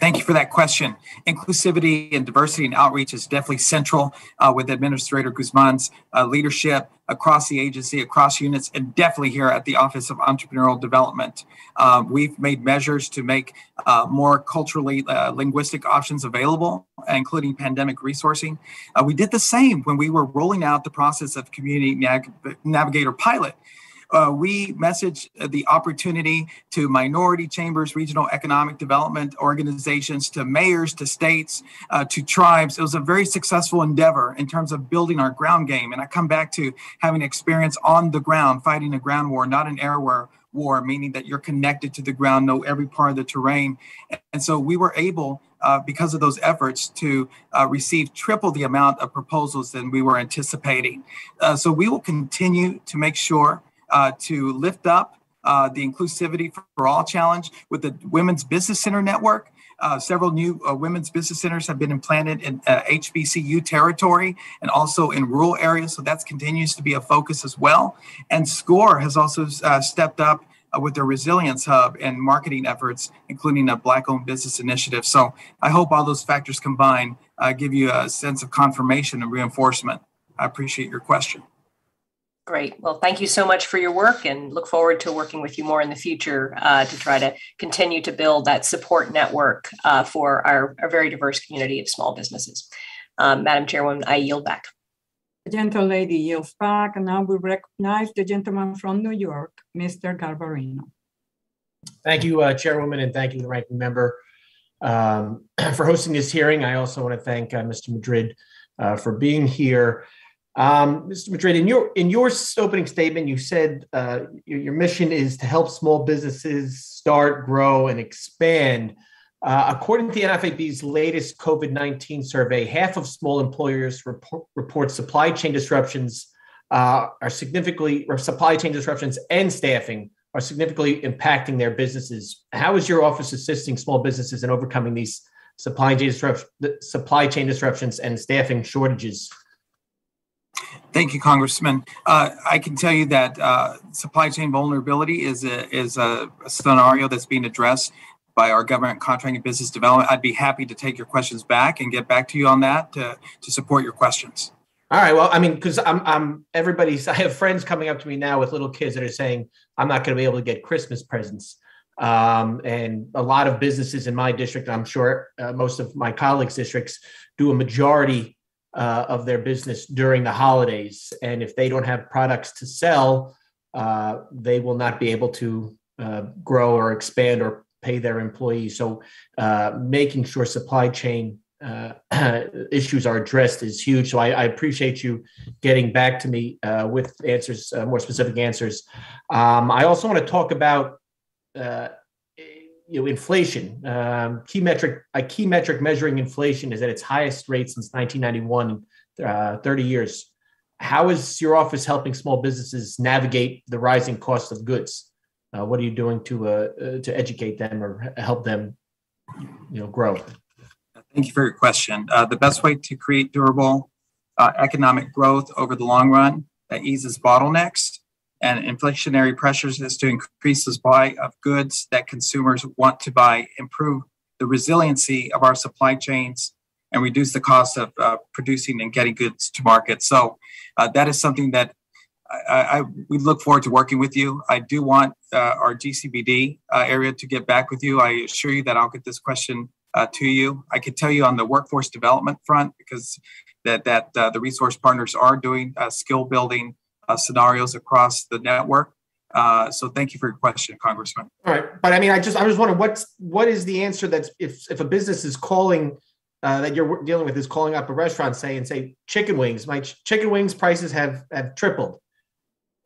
Thank you for that question. Inclusivity and diversity and outreach is definitely central with Administrator Guzman's leadership across the agency, across units, and definitely here at the Office of Entrepreneurial Development. We've made measures to make more culturally linguistic options available, including pandemic resourcing. We did the same when we were rolling out the process of Community Navigator Pilot. We messaged the opportunity to minority chambers, regional economic development organizations, to mayors, to states, to tribes. It was a very successful endeavor in terms of building our ground game. And I come back to having experience on the ground, fighting a ground war, not an air war, meaning that you're connected to the ground, know every part of the terrain. And so we were able, because of those efforts, to receive triple the amount of proposals than we were anticipating. So we will continue to make sure to lift up the Inclusivity for All challenge with the Women's Business Center Network. Several new women's business centers have been implanted in HBCU territory and also in rural areas. So that continues to be a focus as well. And SCORE has also stepped up with their Resilience Hub and marketing efforts, including a Black-owned business initiative. So I hope all those factors combined give you a sense of confirmation and reinforcement. I appreciate your question. Great. Well, thank you so much for your work and look forward to working with you more in the future to try to continue to build that support network for our very diverse community of small businesses. Madam Chairwoman, I yield back. The gentle lady yields back, and now we recognize the gentleman from New York, Mr. Garbarino. Thank you, Chairwoman, and thank you, the ranking member, for hosting this hearing. I also want to thank Mr. Madrid for being here. Mr. Madrid, in your opening statement, you said your mission is to help small businesses start, grow, and expand. According to the NFAB's latest COVID-19 survey, half of small employers report supply chain disruptions and staffing are significantly impacting their businesses. How is your office assisting small businesses in overcoming these supply chain disruptions and staffing shortages? Thank you, Congressman. I can tell you that supply chain vulnerability is a scenario that's being addressed by our government contracting and business development. I'd be happy to take your questions back and get back to you on that to support your questions. All right. Well, I mean, because I have friends coming up to me now with little kids that are saying, I'm not going to be able to get Christmas presents. And a lot of businesses in my district, I'm sure most of my colleagues' districts, do a majority of their business during the holidays. And if they don't have products to sell, they will not be able to grow or expand or pay their employees. So making sure supply chain issues are addressed is huge. So I appreciate you getting back to me with answers, more specific answers. I also want to talk about inflation. A key metric measuring inflation is at its highest rate since 1991, 30 years. How is your office helping small businesses navigate the rising cost of goods? What are you doing to educate them or help them, grow? Thank you for your question. The best way to create durable economic growth over the long run that eases bottlenecks and inflationary pressures is to increase the supply of goods that consumers want to buy, improve the resiliency of our supply chains, and reduce the cost of producing and getting goods to market. So that is something that we look forward to working with you. I do want our GCBD area to get back with you. I assure you that I'll get this question to you. I could tell you on the workforce development front, because the resource partners are doing skill building scenarios across the network. So thank you for your question, Congressman. All right, but I mean, I was wondering what is the answer that's if a business is calling that you're dealing with is calling up a restaurant, say chicken wings. My chicken wings prices have tripled.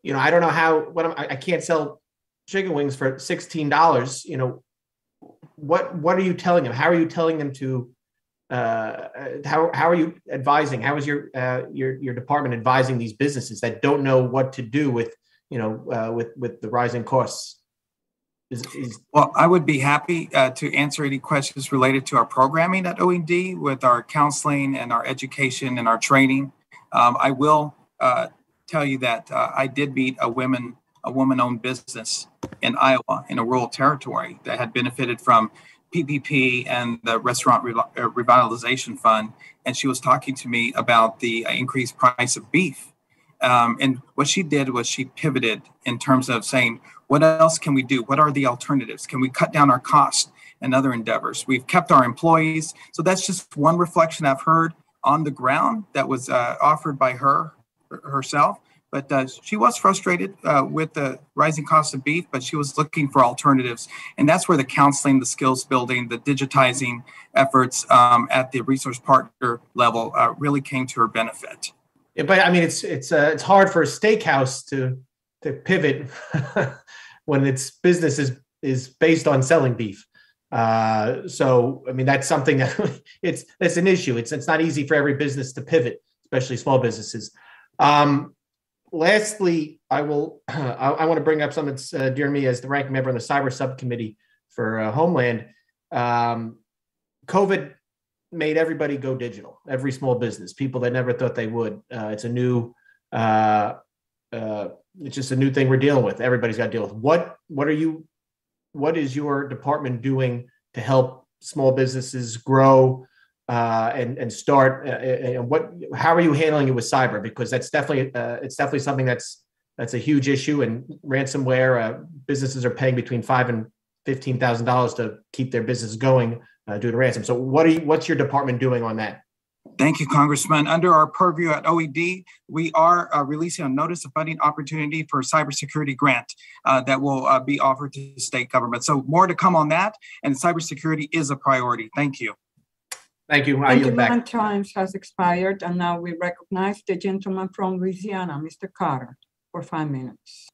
I don't know how. I can't sell chicken wings for $16. What are you telling them? How are you telling them to? How are you advising? How is your department advising these businesses that don't know what to do with with the rising costs? Well, I would be happy to answer any questions related to our programming at OED with our counseling and our education and our training. I will tell you that I did meet a woman-owned business in Iowa in a rural territory that had benefited from PPP and the Restaurant Revitalization Fund. And she was talking to me about the increased price of beef. And what she did was she pivoted in terms of saying, what else can we do? What are the alternatives? Can we cut down our costs and other endeavors? We've kept our employees. So that's just one reflection I've heard on the ground that was offered by herself. But she was frustrated with the rising cost of beef, but she was looking for alternatives. And that's where the counseling, the skills building, the digitizing efforts at the resource partner level really came to her benefit. Yeah, but I mean, it's hard for a steakhouse to pivot when its business is based on selling beef. So I mean, that's something that it's an issue. It's not easy for every business to pivot, especially small businesses. Lastly, I want to bring up something that's dear to me as the ranking member on the cyber subcommittee for Homeland. COVID made everybody go digital, every small business, people that never thought they would. It's just a new thing we're dealing with. Everybody's got to deal with. What is your department doing to help small businesses grow and start? How are you handling it with cyber? Because that's definitely something that's a huge issue. And ransomware, businesses are paying between $5,000 and $15,000 to keep their business going due to ransom. So what's your department doing on that? Thank you, Congressman. Under our purview at OED, we are releasing a notice of funding opportunity for a cybersecurity grant that will be offered to state government. So more to come on that, and cybersecurity is a priority. Thank you. Thank you. Thank you. My time has expired, and now we recognize the gentleman from Louisiana, Mr. Carter, for 5 minutes.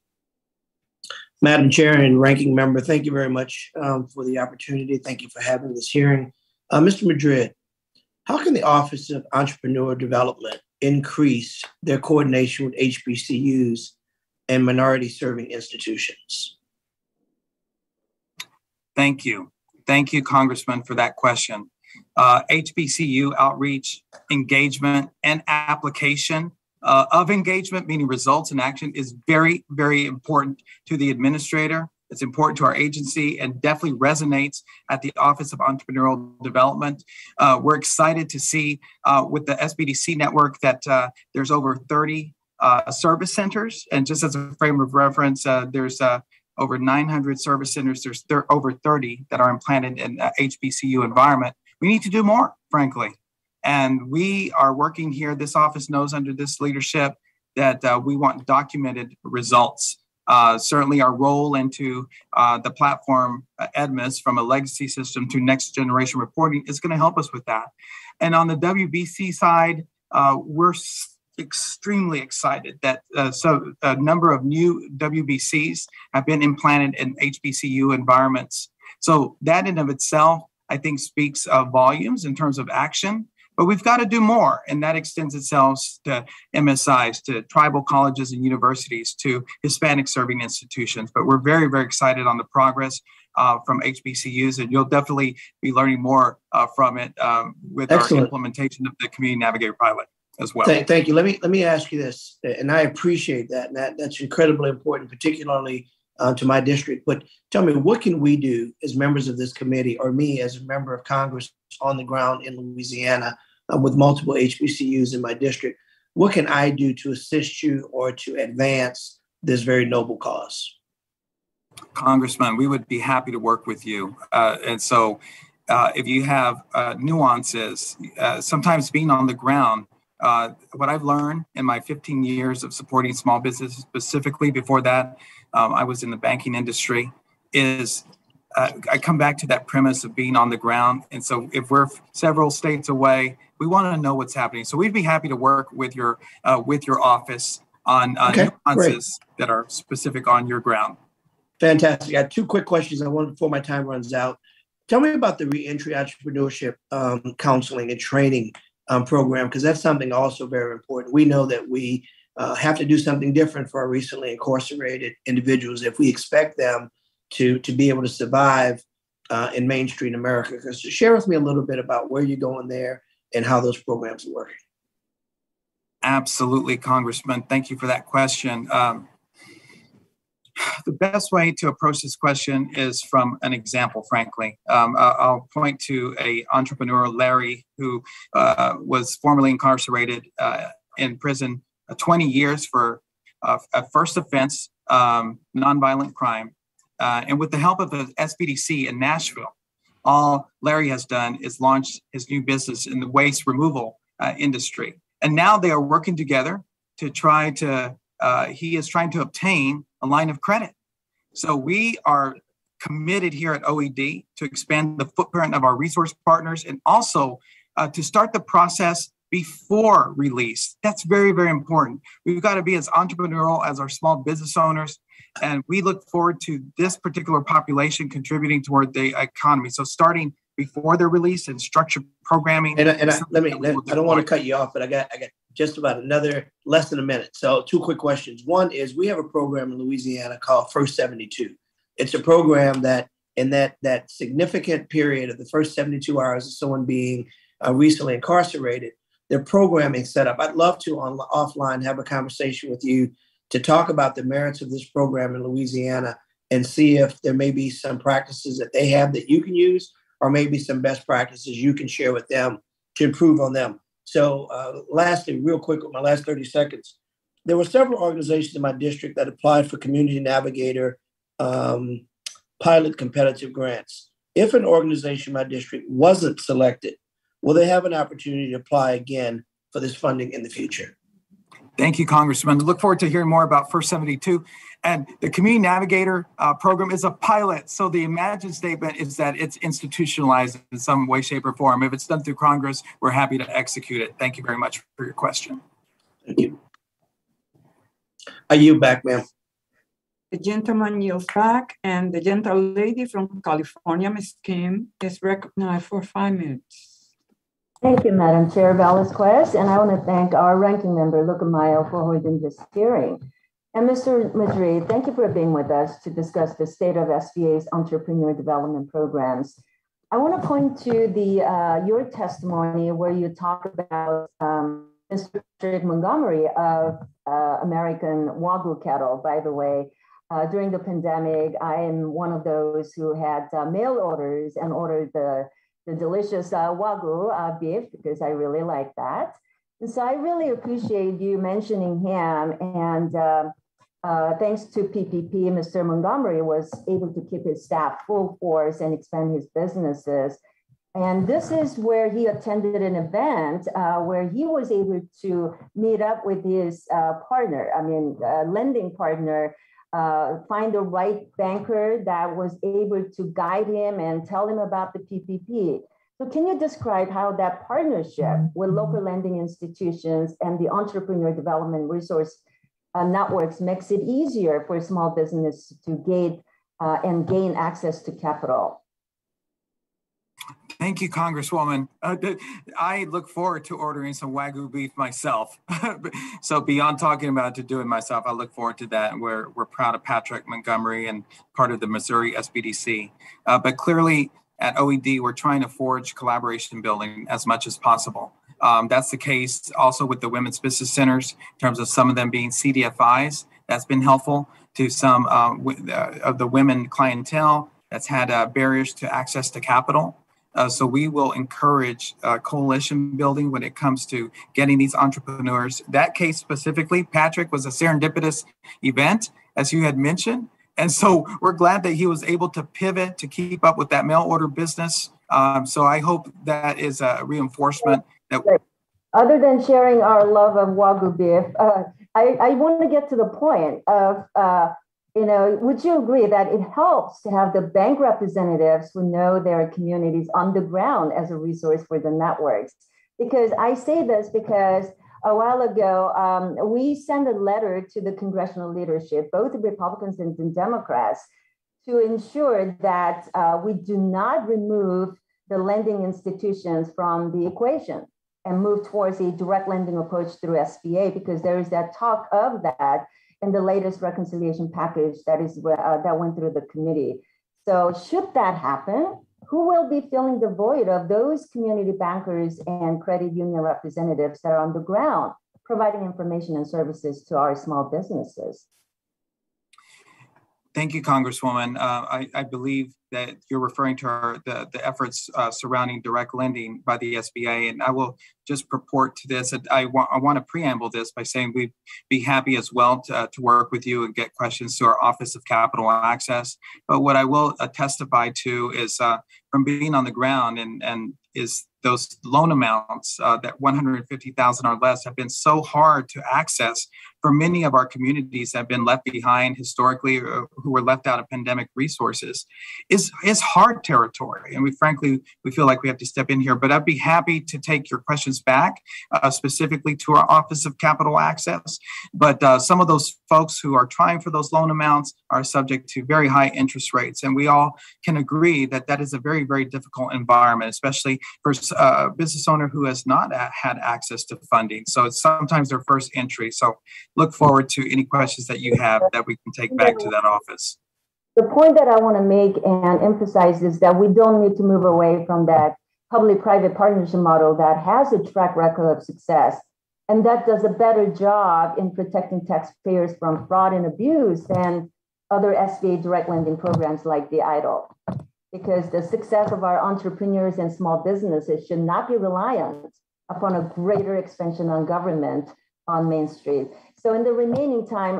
Madam Chair and Ranking Member, thank you very much for the opportunity. Thank you for having this hearing. Mr. Madrid, how can the Office of Entrepreneurial Development increase their coordination with HBCUs and minority-serving institutions? Thank you. Thank you, Congressman, for that question. HBCU outreach, engagement, and application of engagement, meaning results and action, is very, very important to the administrator. It's important to our agency and definitely resonates at the Office of Entrepreneurial Development. We're excited to see with the SBDC network that there's over 30 service centers. And just as a frame of reference, there's over 900 service centers. There's over 30 that are implanted in the HBCU environment. We need to do more, frankly. And we are working here. This office knows under this leadership that we want documented results. Certainly our role into the platform EDMIS from a legacy system to next generation reporting is going to help us with that. And on the WBC side, we're extremely excited that so a number of new WBCs have been implanted in HBCU environments. So that in of itself, I think, speaks volumes in terms of action. But we've got to do more, and that extends itself to MSIs, to tribal colleges and universities, to Hispanic serving institutions. But we're very, very excited on the progress from HBCUs, and you'll definitely be learning more from it with our implementation of the Community Navigator pilot as well. Thank you. Let me ask you this, and I appreciate that. And that's incredibly important, particularly to my district. But tell me, what can we do as members of this committee, or me as a member of Congress on the ground in Louisiana with multiple HBCUs in my district? What can I do to assist you or to advance this very noble cause? Congressman, we would be happy to work with you. And so if you have nuances, sometimes being on the ground, what I've learned in my 15 years of supporting small businesses, specifically before that, I was in the banking industry, is I come back to that premise of being on the ground. And so if we're several states away, we want to know what's happening. So we'd be happy to work with your office on nuances that are specific on your ground. Fantastic. I got two quick questions I want before my time runs out. Tell me about the reentry entrepreneurship counseling and training program, because that's something also very important. We know that we have to do something different for our recently incarcerated individuals if we expect them to be able to survive in mainstream America. So share with me a little bit about where you're going there and how those programs are working. Absolutely, Congressman. Thank you for that question. The best way to approach this question is from an example, frankly. I'll point to an entrepreneur, Larry, who was formerly incarcerated in prison 20 years for a first offense, nonviolent crime. And with the help of the SBDC in Nashville, all Larry has done is launch his new business in the waste removal industry. And now they are working together to try to, he is trying to obtain a line of credit. So we are committed here at OED to expand the footprint of our resource partners and also to start the process before release. That's very, very important. We've got to be as entrepreneurial as our small business owners. And we look forward to this particular population contributing toward the economy. So starting before their release and structured programming. I don't want to cut you off, but I got just about less than a minute. So two quick questions. One is we have a program in Louisiana called First 72. It's a program that in that significant period of the first 72 hours of someone being recently incarcerated, their programming set up. I'd love to offline have a conversation with you to talk about the merits of this program in Louisiana and see if there may be some practices that they have that you can use, or maybe some best practices you can share with them to improve on them. So lastly, real quick with my last 30 seconds, there were several organizations in my district that applied for Community Navigator pilot competitive grants. If an organization in my district wasn't selected, will they have an opportunity to apply again for this funding in the future? Thank you, Congressman. I look forward to hearing more about First 72. And the Community Navigator program is a pilot. So the imagined statement is that it's institutionalized in some way, shape, or form. If it's done through Congress, we're happy to execute it. Thank you very much for your question. Thank you. I yield back, ma'am. The gentleman yields back, and the gentle lady from California, Ms. Kim, is recognized for 5 minutes. Thank you, Madam Chair Velasquez, and I want to thank our ranking member, Luca Mayo, for holding this hearing. And Mr. Madrid, thank you for being with us to discuss the state of SBA's entrepreneur development programs. I want to point to your testimony where you talk about Mr. Montgomery of American Wagyu cattle. By the way, during the pandemic, I am one of those who had mail orders and ordered the delicious Wagyu beef because I really like that. And so I really appreciate you mentioning him. And thanks to PPP, Mr. Montgomery was able to keep his staff full force and expand his businesses. And this is where he attended an event where he was able to meet up with his lending partner, find the right banker that was able to guide him and tell him about the PPP. So can you describe how that partnership with local lending institutions and the entrepreneur development resource networks makes it easier for small business to gain access to capital? Thank you, Congresswoman. I look forward to ordering some Wagyu beef myself. So beyond talking about to do it myself, I look forward to that. And we're proud of Patrick Montgomery and part of the Missouri SBDC. But clearly at OED, we're trying to forge collaboration building as much as possible. That's the case also with the Women's Business Centers in terms of some of them being CDFIs. That's been helpful to some of the women clientele that's had barriers to access to capital. So we will encourage coalition building when it comes to getting these entrepreneurs. That case specifically, Patrick, was a serendipitous event, as you had mentioned. And so we're glad that he was able to pivot to keep up with that mail order business. So I hope that is a reinforcement. Other than sharing our love of Wagyu beef, I want to get to the point of, would you agree that it helps to have the bank representatives who know their communities on the ground as a resource for the networks? Because I say this because a while ago, we sent a letter to the congressional leadership, both Republicans and Democrats, to ensure that we do not remove the lending institutions from the equation and move towards a direct lending approach through SBA, because there is that talk of that in the latest reconciliation package that went through the committee. So should that happen, who will be filling the void of those community bankers and credit union representatives that are on the ground, providing information and services to our small businesses? Thank you, Congresswoman. I believe that you're referring to the efforts surrounding direct lending by the SBA, and I will just purport to this. I want to preamble this by saying we'd be happy as well to work with you and get questions to our Office of Capital Access. But what I will testify to is from being on the ground and is those loan amounts that 150,000 or less have been so hard to access for many of our communities that have been left behind historically, or who were left out of pandemic resources, is hard territory. And we feel like we have to step in here, but I'd be happy to take your questions back specifically to our Office of Capital Access. But some of those folks who are trying for those loan amounts are subject to very high interest rates. And we all can agree that that is a very, very difficult environment, especially for a business owner who has not had access to funding. So it's sometimes their first entry. So look forward to any questions that you have that we can take back to that office. The point that I want to make and emphasize is that we don't need to move away from that public-private partnership model that has a track record of success and that does a better job in protecting taxpayers from fraud and abuse than other SBA direct lending programs like the EIDL. Because the success of our entrepreneurs and small businesses should not be reliant upon a greater expansion on government on Main Street. So in the remaining time,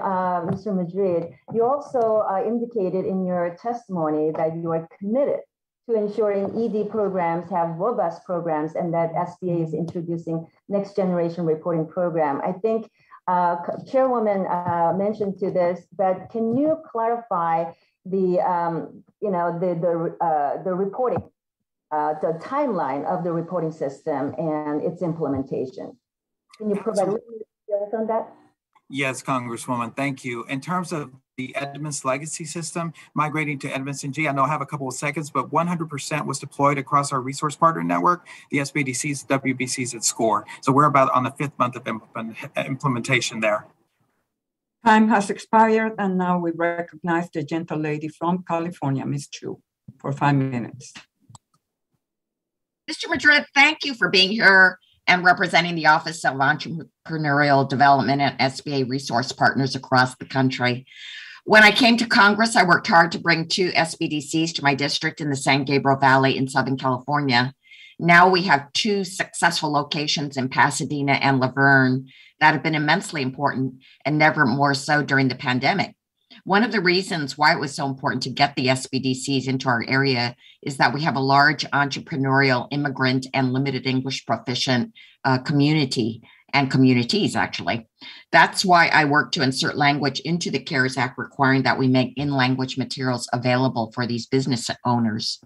Mr. Madrid, you also indicated in your testimony that you are committed to ensuring ED programs have robust programs and that SBA is introducing next generation reporting program. I think Chairwoman mentioned to this, but can you clarify the reporting, the timeline of the reporting system and its implementation? Can you provide a little details on that? Yes, Congresswoman, thank you. In terms of the Edmonds legacy system, migrating to Edmonds and G, I know I have a couple of seconds, but 100% was deployed across our resource partner network, the SBDCs, WBCs at SCORE. So we're about on the 5th month of implementation there. Time has expired, and now we recognize the gentle lady from California, Ms. Chu, for 5 minutes. Mr. Madrid, thank you for being here and representing the Office of Entrepreneurial Development and SBA resource partners across the country. When I came to Congress, I worked hard to bring 2 SBDCs to my district in the San Gabriel Valley in Southern California. Now we have 2 successful locations in Pasadena and Laverne that have been immensely important and never more so during the pandemic. One of the reasons why it was so important to get the SBDCs into our area is that we have a large entrepreneurial, immigrant, and limited English proficient community. and communities, actually. That's why I work to insert language into the CARES Act requiring that we make in-language materials available for these business owners.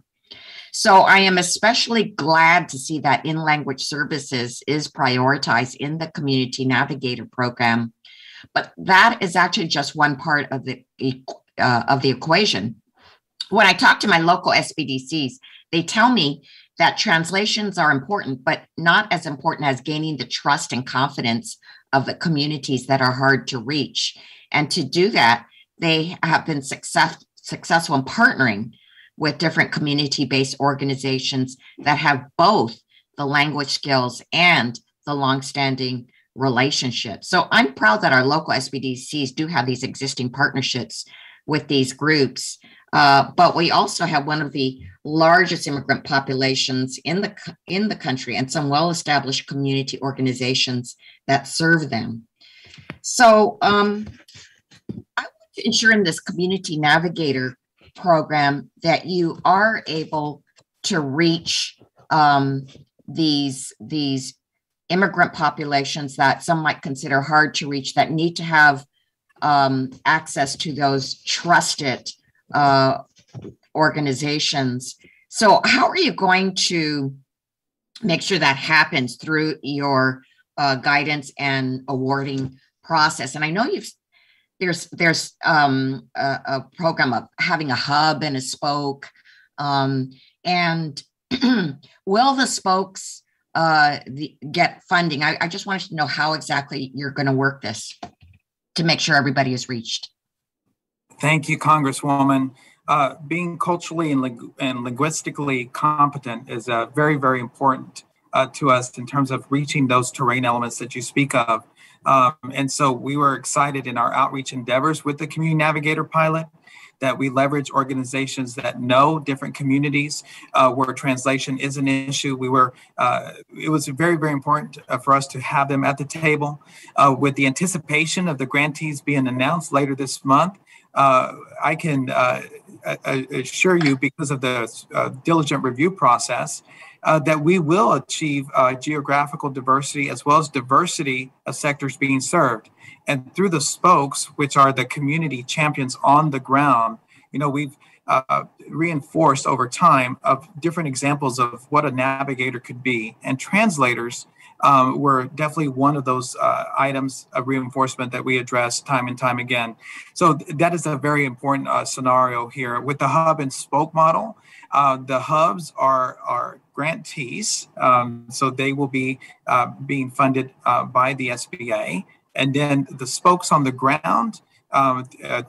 So I am especially glad to see that in-language services is prioritized in the Community Navigator program, but that is actually just one part of the equation. When I talk to my local SBDCs, they tell me that translations are important, but not as important as gaining the trust and confidence of the communities that are hard to reach. And to do that, they have been successful in partnering with different community-based organizations that have both the language skills and the longstanding relationships. So I'm proud that our local SBDCs do have these existing partnerships with these groups, but we also have one of the largest immigrant populations in the country and some well-established community organizations that serve them. So I want to ensure in this Community Navigator program that you are able to reach these immigrant populations that some might consider hard to reach, that need to have access to those trusted organizations. So how are you going to make sure that happens through your guidance and awarding process? And I know there's a program of having a hub and a spoke, and will the spokes get funding? I just wanted to know how exactly you're going to work this to make sure everybody is reached. Thank you, Congresswoman. Being culturally and linguistically competent is very, very important to us in terms of reaching those terrain elements that you speak of. And so we were excited in our outreach endeavors with the Community Navigator pilot that we leverage organizations that know different communities where translation is an issue. It was very, very important for us to have them at the table with the anticipation of the grantees being announced later this month. I can assure you, because of the diligent review process, that we will achieve geographical diversity as well as diversity of sectors being served. And through the spokes, which are the community champions on the ground, we've reinforced over time of different examples of what a navigator could be. And translators were definitely one of those items of reinforcement that we address time and time again. So that is a very important scenario here. With the hub and spoke model, the hubs are grantees, so they will be being funded by the SBA. And then the spokes on the ground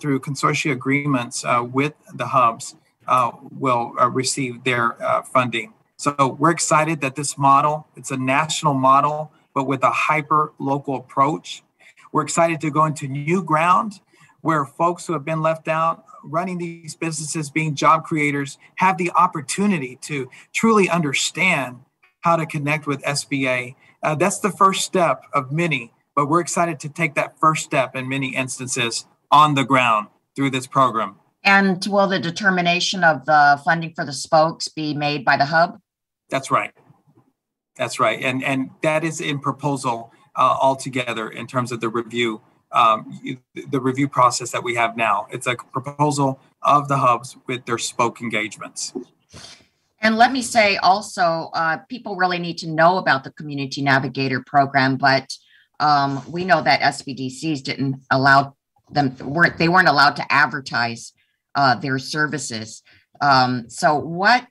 through consortia agreements with the hubs will receive their funding. So we're excited that this model, it's a national model, but with a hyper local approach. We're excited to go into new ground where folks who have been left out, running these businesses, being job creators, have the opportunity to truly understand how to connect with SBA. That's the first step of many, but we're excited to take that first step in many instances on the ground through this program. And will the determination of the funding for the spokes be made by the hub? That's right. That's right. And that is in proposal altogether in terms of the review process that we have now. It's a proposal of the hubs with their spoke engagements. And let me say also, people really need to know about the Community Navigator program, but we know that SBDCs didn't allow them, they weren't allowed to advertise their services. So what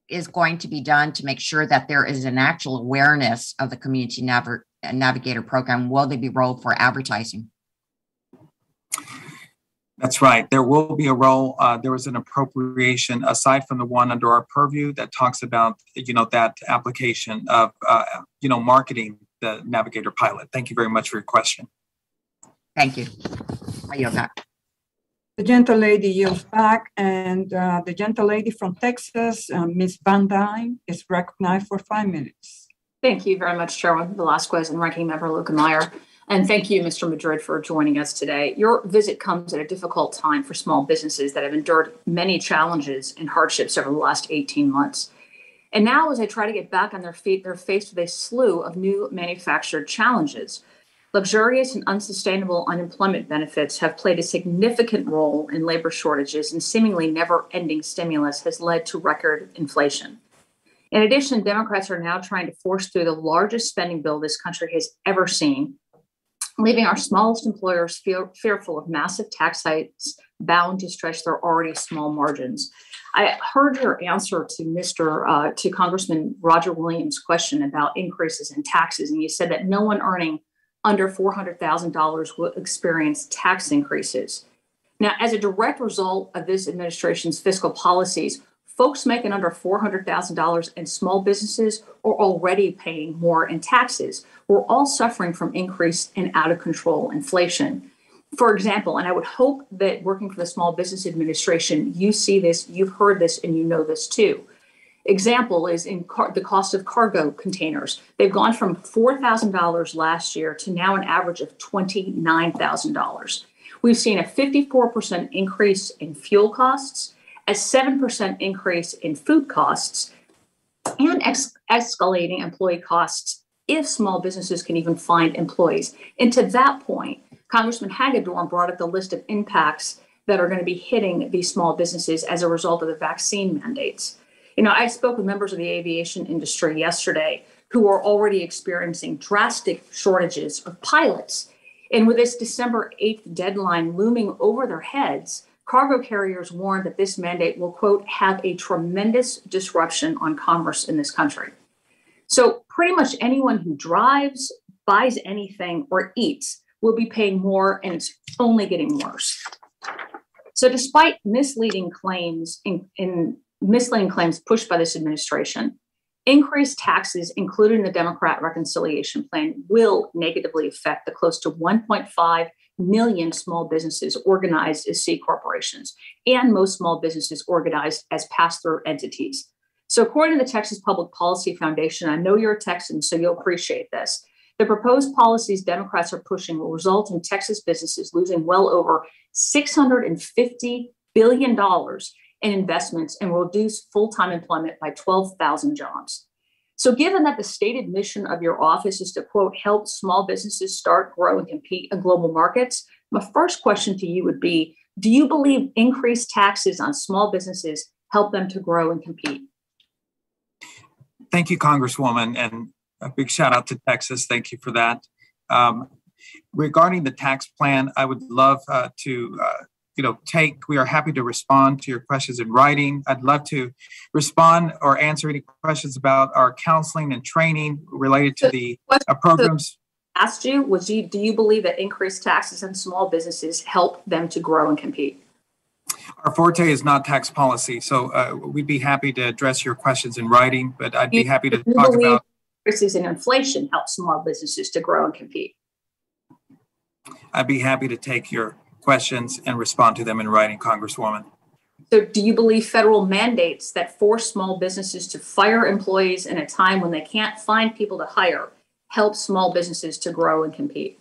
is going to be done to make sure that there is an actual awareness of the Community Navigator program? Will they be rolled for advertising? That's right. There will be a role. There was an appropriation aside from the one under our purview that talks about, that application of, marketing the Navigator pilot. Thank you very much for your question. Thank you. I yield back. The gentle lady yields back, and the gentle lady from Texas, Ms. Van Dyne, is recognized for 5 minutes. Thank you very much, Chairman Velasquez and Ranking Member Lukemeyer. And thank you, Mr. Madrid, for joining us today. Your visit comes at a difficult time for small businesses that have endured many challenges and hardships over the last 18 months. And now, as they try to get back on their feet, they're faced with a slew of new manufactured challenges. Luxurious and unsustainable unemployment benefits have played a significant role in labor shortages, and seemingly never-ending stimulus has led to record inflation. In addition, Democrats are now trying to force through the largest spending bill this country has ever seen, leaving our smallest employers fearful of massive tax hikes bound to stretch their already small margins. I heard your answer to Congressman Roger Williams' question about increases in taxes, and you said that no one earning under $400,000 will experience tax increases. Now, as a direct result of this administration's fiscal policies, folks making under $400,000 and small businesses are already paying more in taxes. We're all suffering from increased and out of control inflation. For example, and I would hope that working for the Small Business Administration, you see this, you've heard this, and you know this too. Example is in the cost of cargo containers. They've gone from $4,000 last year to now an average of $29,000. We've seen a 54% increase in fuel costs, a 7% increase in food costs, and escalating employee costs if small businesses can even find employees. And to that point, Congressman Hagedorn brought up the list of impacts that are going to be hitting these small businesses as a result of the vaccine mandates. You know, I spoke with members of the aviation industry yesterday who are already experiencing drastic shortages of pilots. And with this December 8th deadline looming over their heads, cargo carriers warned that this mandate will, quote, have a tremendous disruption on commerce in this country. So pretty much anyone who drives, buys anything, or eats will be paying more, and it's only getting worse. So despite misleading claims pushed by this administration, increased taxes included in the Democrat reconciliation plan will negatively affect the close to 1.5 million small businesses organized as C corporations and most small businesses organized as pass-through entities. So according to the Texas Public Policy Foundation, I know you're a Texan, so you'll appreciate this. The proposed policies Democrats are pushing will result in Texas businesses losing well over $650 billion in investments and will reduce full-time employment by 12,000 jobs. So given that the stated mission of your office is to, quote, help small businesses start, grow, and compete in global markets, my first question to you would be, do you believe increased taxes on small businesses help them to grow and compete? Thank you, Congresswoman, and a big shout out to Texas. Thank you for that. Regarding the tax plan, I would love we are happy to respond to your questions in writing. I'd love to respond or answer any questions about our counseling and training related to the programs. Asked you was, do you believe that increased taxes on small businesses help them to grow and compete? Our forte is not tax policy, so we'd be happy to address your questions in writing, but I'd be happy to talk about increases in inflation help small businesses to grow and compete. I'd be happy to take your questions and respond to them in writing, Congresswoman. So do you believe federal mandates that force small businesses to fire employees in a time when they can't find people to hire help small businesses to grow and compete?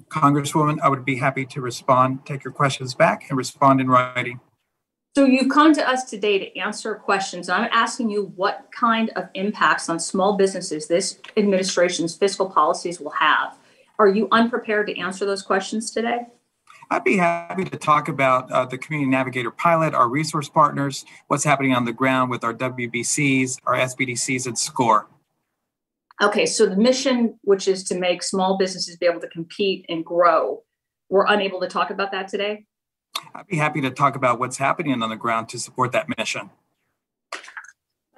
Congresswoman, I would be happy to respond, take your questions back and respond in writing. So you've come to us today to answer questions. I'm asking you what kind of impacts on small businesses this administration's fiscal policies will have. Are you unprepared to answer those questions today? I'd be happy to talk about the Community Navigator pilot, our resource partners, what's happening on the ground with our WBCs, our SBDCs, and SCORE. Okay, so the mission, which is to make small businesses be able to compete and grow, we're unable to talk about that today? I'd be happy to talk about what's happening on the ground to support that mission.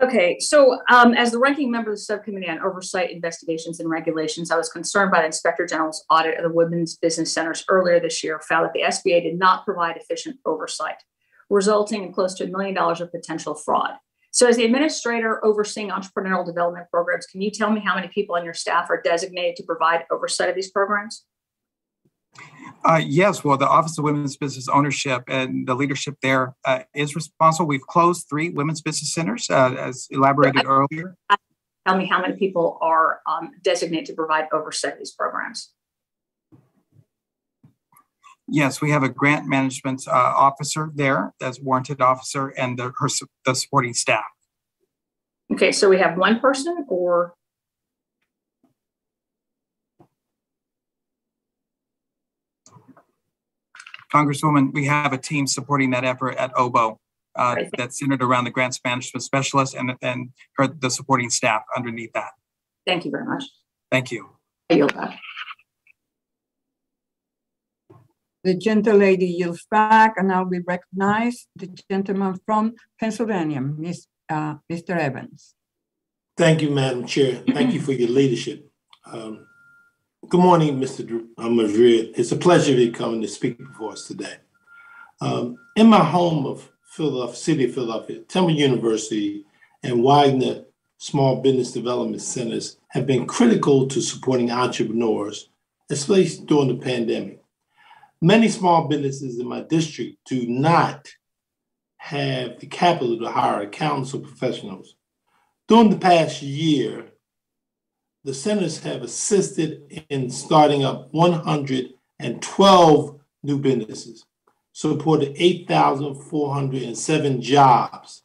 Okay, so as the ranking member of the Subcommittee on Oversight, Investigations, and Regulations, I was concerned by the Inspector General's audit of the women's business centers earlier this year, found that the SBA did not provide efficient oversight, resulting in close to $1 million of potential fraud. So as the administrator overseeing entrepreneurial development programs, can you tell me how many people on your staff are designated to provide oversight of these programs? Yes, well, the Office of Women's Business Ownership and the leadership there is responsible. We've closed 3 women's business centers, as elaborated earlier. Tell me how many people are designated to provide oversight of these programs. Yes, we have a grant management officer there, as warranted officer, and the supporting staff. Okay, so we have one person or? Congresswoman, we have a team supporting that effort at OBO that's centered around the grants management specialist and the supporting staff underneath that. Thank you very much. Thank you. I yield back. The gentlelady yields back, and now we recognize the gentleman from Pennsylvania, Mr. Evans. Thank you, Madam Chair. Thank you for your leadership. Good morning, Mr. Madrid. It's a pleasure to be coming to speak before us today. In my home of Philadelphia, city of Philadelphia, Temple University and Widener Small Business Development Centers have been critical to supporting entrepreneurs, especially during the pandemic. Many small businesses in my district do not have the capital to hire accountants or professionals. During the past year, the centers have assisted in starting up 112 new businesses, supported 8,407 jobs,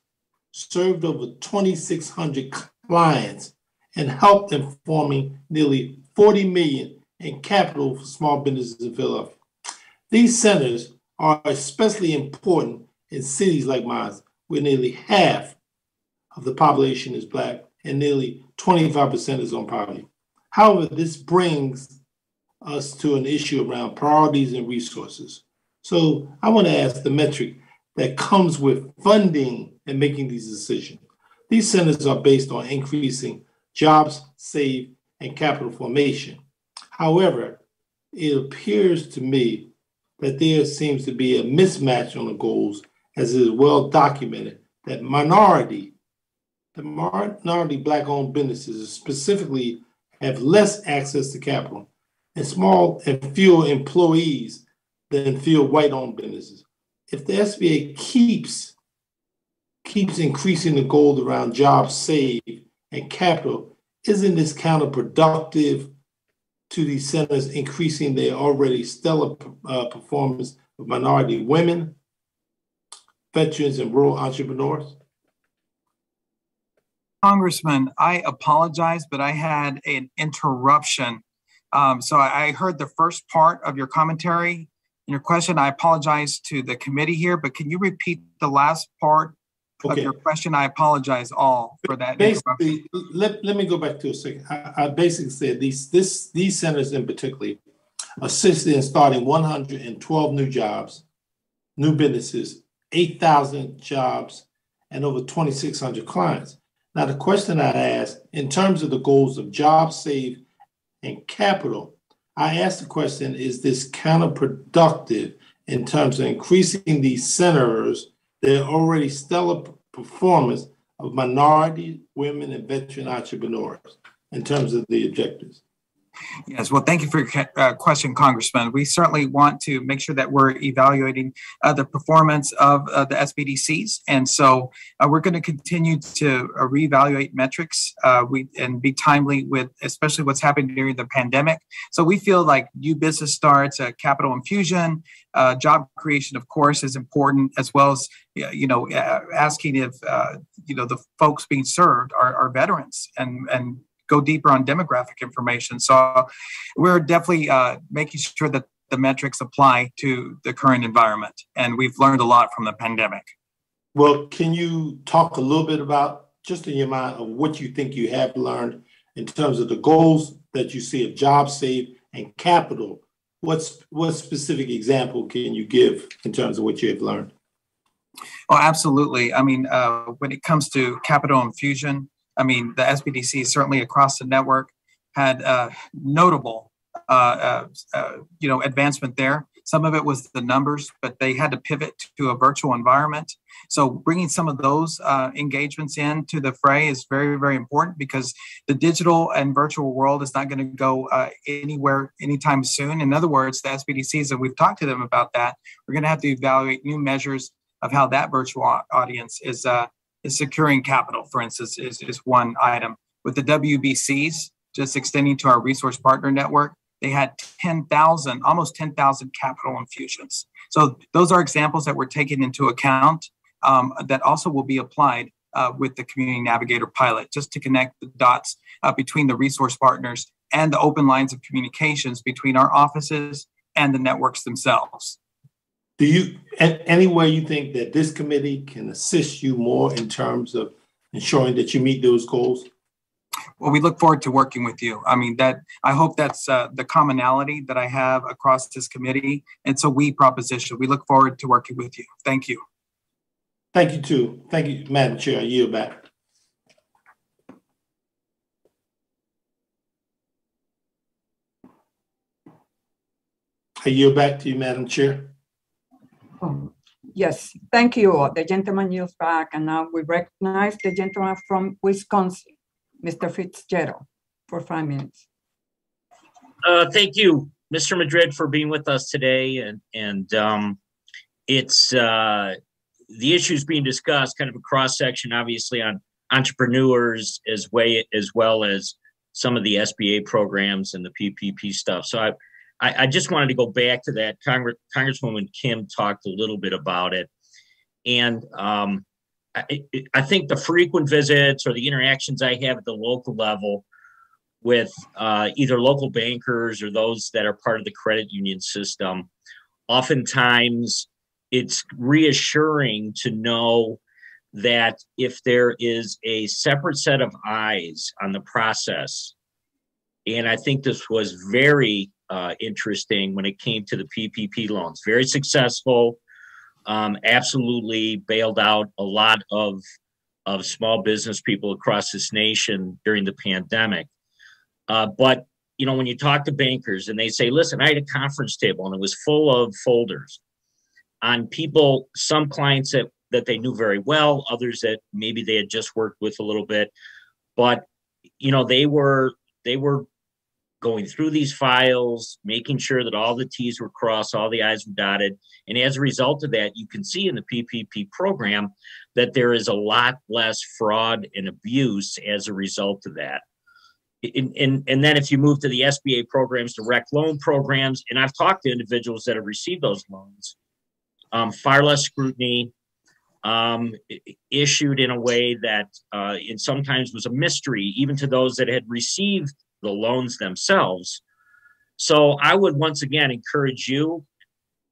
served over 2,600 clients, and helped in forming nearly $40 million in capital for small businesses in Philadelphia. These centers are especially important in cities like mine, where nearly half of the population is Black and nearly 25% is on poverty. However, this brings us to an issue around priorities and resources. So I want to ask the metric that comes with funding and making these decisions. These centers are based on increasing jobs saved and capital formation. However, it appears to me that there seems to be a mismatch on the goals, as it is well documented that minority Black-owned businesses specifically have less access to capital and fewer employees than fewer white-owned businesses. If the SBA keeps increasing the goals around jobs saved and capital, isn't this counterproductive to these centers increasing their already stellar performance of minority women, veterans, and rural entrepreneurs? Congressman, I apologize, but I had an interruption. So I heard the first part of your commentary and your question. I apologize to the committee here, but can you repeat the last part of your question? I apologize all for that. Basically, let me go back to a second. I basically said these centers in particular assisted in starting 112 new jobs, new businesses, 8,000 jobs, and over 2,600 clients. Now, the question I asked, in terms of the goals of jobs saved and capital, I asked the question, is this counterproductive in terms of increasing these centers, their already stellar performance of minority, women, and veteran entrepreneurs in terms of the objectives? Yes, well, thank you for your question, Congressman. We certainly want to make sure that we're evaluating the performance of the SBDCs. And so we're going to continue to reevaluate metrics and be timely with especially what's happening during the pandemic. So we feel like new business starts, capital infusion, job creation, of course, is important, as well as asking if the folks being served are veterans and go deeper on demographic information. So we're definitely making sure that the metrics apply to the current environment. And we've learned a lot from the pandemic. Well, can you talk a little bit about, just in your mind, of what you think you have learned in terms of the goals that you see of jobs saved and capital? What specific example can you give in terms of what you have learned? Oh, absolutely. I mean, when it comes to capital infusion, I mean, the SBDC certainly across the network had notable, advancement there. Some of it was the numbers, but they had to pivot to a virtual environment. So bringing some of those engagements into the fray is very, very important, because the digital and virtual world is not going to go anywhere anytime soon. In other words, the SBDCs, and we've talked to them about that, we're going to have to evaluate new measures of how that virtual audience is securing capital, for instance, is one item. With the WBCs, just extending to our resource partner network, they had almost 10,000 capital infusions. So those are examples that we're taking into account that also will be applied with the Community Navigator pilot, just to connect the dots between the resource partners and the open lines of communications between our offices and the networks themselves. Do you, any way you think that this committee can assist you more in terms of ensuring that you meet those goals? Well, we look forward to working with you. I mean, I hope that's the commonality that I have across this committee. It's a we proposition. We look forward to working with you. Thank you. Thank you, too. Thank you, Madam Chair. I yield back. I yield back to you, Madam Chair. Yes, thank you. The gentleman yields back, and now we recognize the gentleman from Wisconsin, Mr. Fitzgerald, for 5 minutes. Thank you, Mr. Madrid, for being with us today, and it's the issues being discussed, kind of a cross section, obviously, on entrepreneurs as well as some of the SBA programs and the PPP stuff. So I just wanted to go back to that. Congresswoman Kim talked a little bit about it. And I think the frequent visits or the interactions I have at the local level with either local bankers or those that are part of the credit union system, oftentimes it's reassuring to know that if there is a separate set of eyes on the process, and I think this was very interesting when it came to the PPP loans. Very successful, absolutely bailed out a lot of small business people across this nation during the pandemic. But, you know, when you talk to bankers and they say, listen, I had a conference table and it was full of folders on people, some clients that they knew very well, others that maybe they had just worked with a little bit. But, you know, they were going through these files, making sure that all the T's were crossed, all the I's were dotted. And as a result of that, you can see in the PPP program that there is a lot less fraud and abuse as a result of that. And then if you move to the SBA programs, direct loan programs, and I've talked to individuals that have received those loans, far less scrutiny, issued in a way that it sometimes was a mystery, even to those that had received the loans themselves. So I would once again encourage you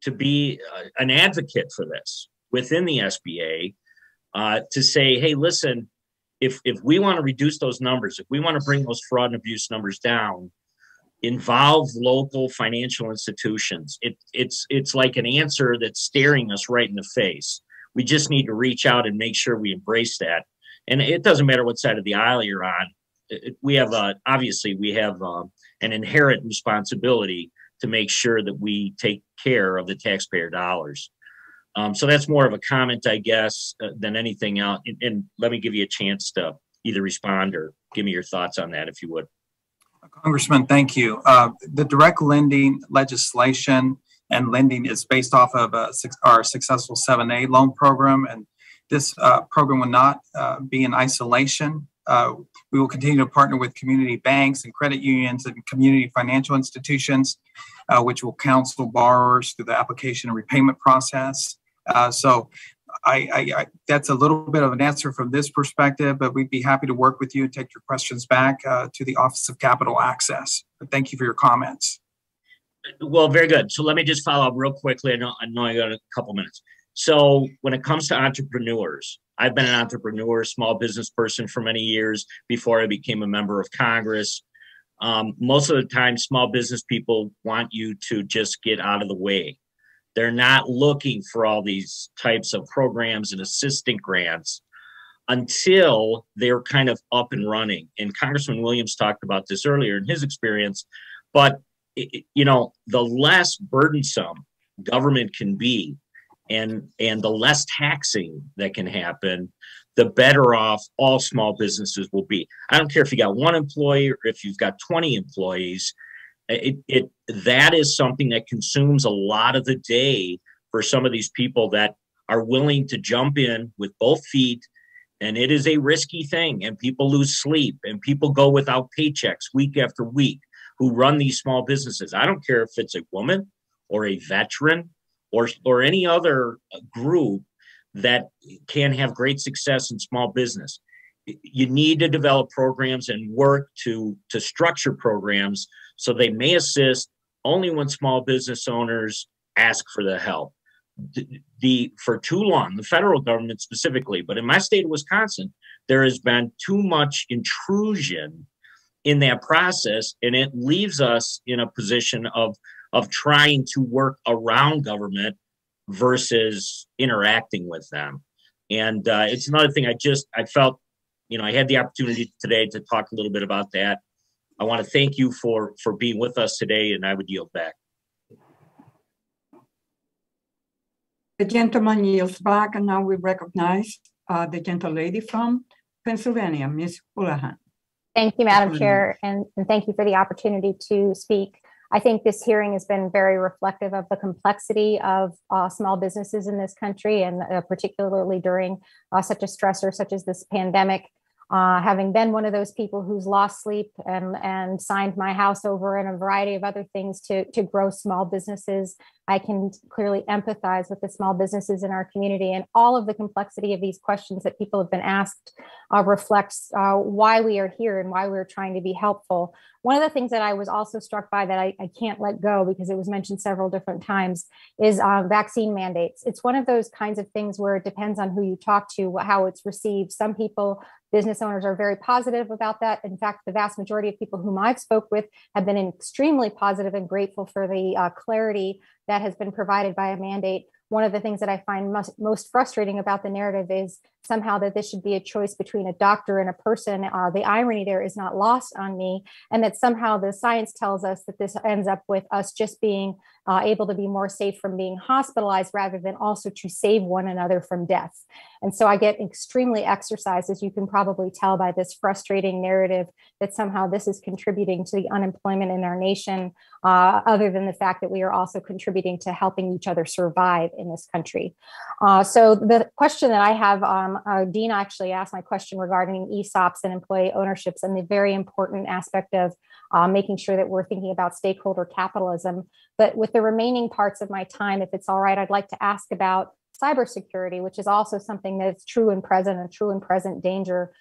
to be an advocate for this within the SBA, to say, hey, listen, if we want to reduce those numbers, if we want to bring those fraud and abuse numbers down, involve local financial institutions. It's like an answer that's staring us right in the face. We just need to reach out and make sure we embrace that. And it doesn't matter what side of the aisle you're on. We have obviously we have an inherent responsibility to make sure that we take care of the taxpayer dollars. So that's more of a comment, I guess, than anything else. And let me give you a chance to either respond or give me your thoughts on that, if you would. Congressman, thank you. The direct lending legislation and lending is based off of our successful 7A loan program, and this program will not be in isolation. We will continue to partner with community banks and credit unions and community financial institutions, which will counsel borrowers through the application and repayment process. So that's a little bit of an answer from this perspective, but we'd be happy to work with you and take your questions back to the Office of Capital Access. But thank you for your comments. Well, very good. So let me just follow up real quickly. I know I got a couple minutes. So when it comes to entrepreneurs, I've been an entrepreneur, small business person for many years before I became a member of Congress. Most of the time, small business people want you to just get out of the way. They're not looking for all these types of programs and assistant grants until they're kind of up and running. And Congressman Williams talked about this earlier in his experience. But, you know, the less burdensome government can be, and the less taxing that can happen, the better off all small businesses will be. I don't care if you got one employee or if you've got 20 employees. That is something that consumes a lot of the day for some of these people that are willing to jump in with both feet. And it is a risky thing, and people lose sleep, and people go without paychecks week after week who run these small businesses. I don't care if it's a woman or a veteran or any other group that can have great success in small business. You need to develop programs and work to structure programs so they may assist only when small business owners ask for the help. For too long, the federal government specifically, but in my state of Wisconsin, there has been too much intrusion in that process, and it leaves us in a position of trying to work around government versus interacting with them. And it's another thing I felt, I had the opportunity today to talk a little bit about that. I want to thank you for being with us today, and I would yield back. The gentleman yields back, and now we recognize the gentlelady from Pennsylvania, Ms. Houlihan. Thank you, Madam Chair, and thank you for the opportunity to speak. I think this hearing has been very reflective of the complexity of small businesses in this country, and particularly during such a stressor such as this pandemic. Having been one of those people who's lost sleep and signed my house over and a variety of other things to grow small businesses, I can clearly empathize with the small businesses in our community, and all of the complexity of these questions that people have been asked reflects why we are here and why we're trying to be helpful. One of the things that I was also struck by that I can't let go because it was mentioned several different times is vaccine mandates. It's one of those kinds of things where it depends on who you talk to, how it's received. Some people, business owners, are very positive about that. In fact, the vast majority of people whom I've spoke with have been extremely positive and grateful for the clarity that has been provided by a mandate. One of the things that I find most frustrating about the narrative is somehow that this should be a choice between a doctor and a person. The irony there is not lost on me, and that somehow the science tells us that this ends up with us just being able to be more safe from being hospitalized rather than also to save one another from death. And so I get extremely exercised, as you can probably tell by this frustrating narrative, that somehow this is contributing to the unemployment in our nation, other than the fact that we are also contributing to helping each other survive in this country. So the question that I have, Dean actually asked my question regarding ESOPs and employee ownerships and the very important aspect of making sure that we're thinking about stakeholder capitalism. But with the remaining parts of my time, if it's all right, I'd like to ask about cybersecurity, which is also something that's true and present danger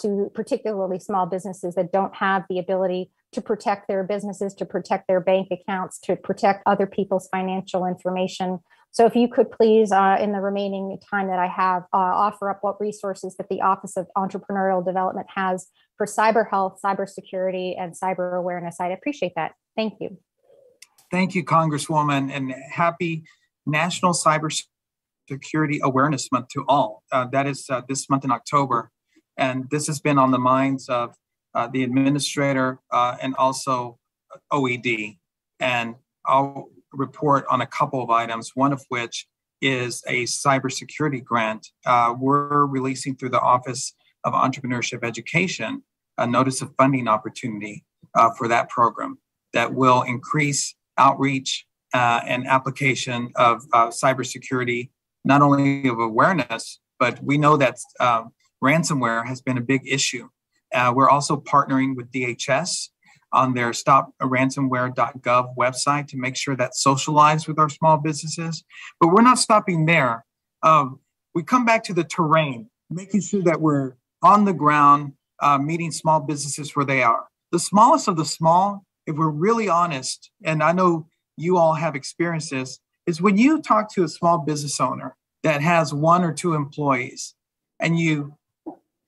to particularly small businesses that don't have the ability to protect their businesses, to protect their bank accounts, to protect other people's financial information. So if you could please, in the remaining time that I have, offer up what resources that the Office of Entrepreneurial Development has for cyber health, cybersecurity, and cyber awareness. I'd appreciate that. Thank you. Thank you, Congresswoman, and happy National Cybersecurity Awareness Month to all. That is this month in October. And this has been on the minds of the administrator and also OED. And I'll report on a couple of items, one of which is a cybersecurity grant. We're releasing through the Office of Entrepreneurship Education a notice of funding opportunity for that program that will increase outreach and application of cybersecurity, not only of awareness, but we know that ransomware has been a big issue. We're also partnering with DHS on their stopransomware.gov website to make sure that's socialized with our small businesses. But we're not stopping there. We come back to the terrain, making sure that we're on the ground, meeting small businesses where they are. The smallest of the small, if we're really honest, and I know you all have experienced this, is when you talk to a small business owner that has 1 or 2 employees, and you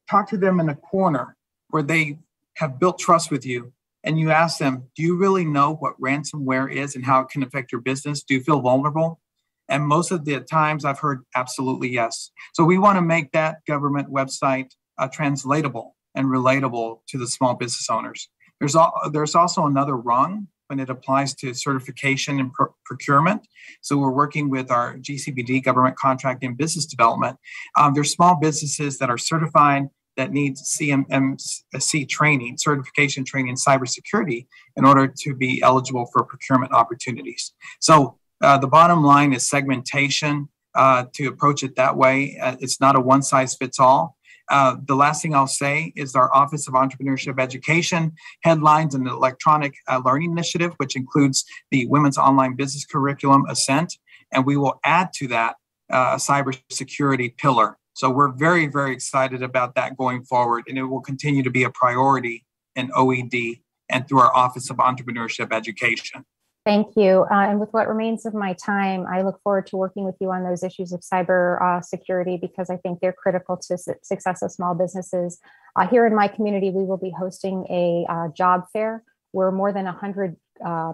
talk to them in a corner where they have built trust with you, and you ask them, do you really know what ransomware is and how it can affect your business? Do you feel vulnerable? And most of the times I've heard absolutely yes. So we want to make that government website translatable and relatable to the small business owners. There's also another rung when it applies to certification and procurement. So we're working with our GCBD, Government Contracting and Business Development. There's small businesses that are certified that need CMMC training, certification training in cybersecurity in order to be eligible for procurement opportunities. So the bottom line is segmentation, to approach it that way. It's not a one size fits all. The last thing I'll say is our Office of Entrepreneurship Education headlines an electronic learning initiative, which includes the Women's Online Business Curriculum, Ascent. And we will add to that a cybersecurity pillar. So we're very, very excited about that going forward, and it will continue to be a priority in OED and through our Office of Entrepreneurship Education. Thank you. And with what remains of my time, I look forward to working with you on those issues of cyber security, because I think they're critical to success of small businesses. Here in my community, we will be hosting a job fair where more than 100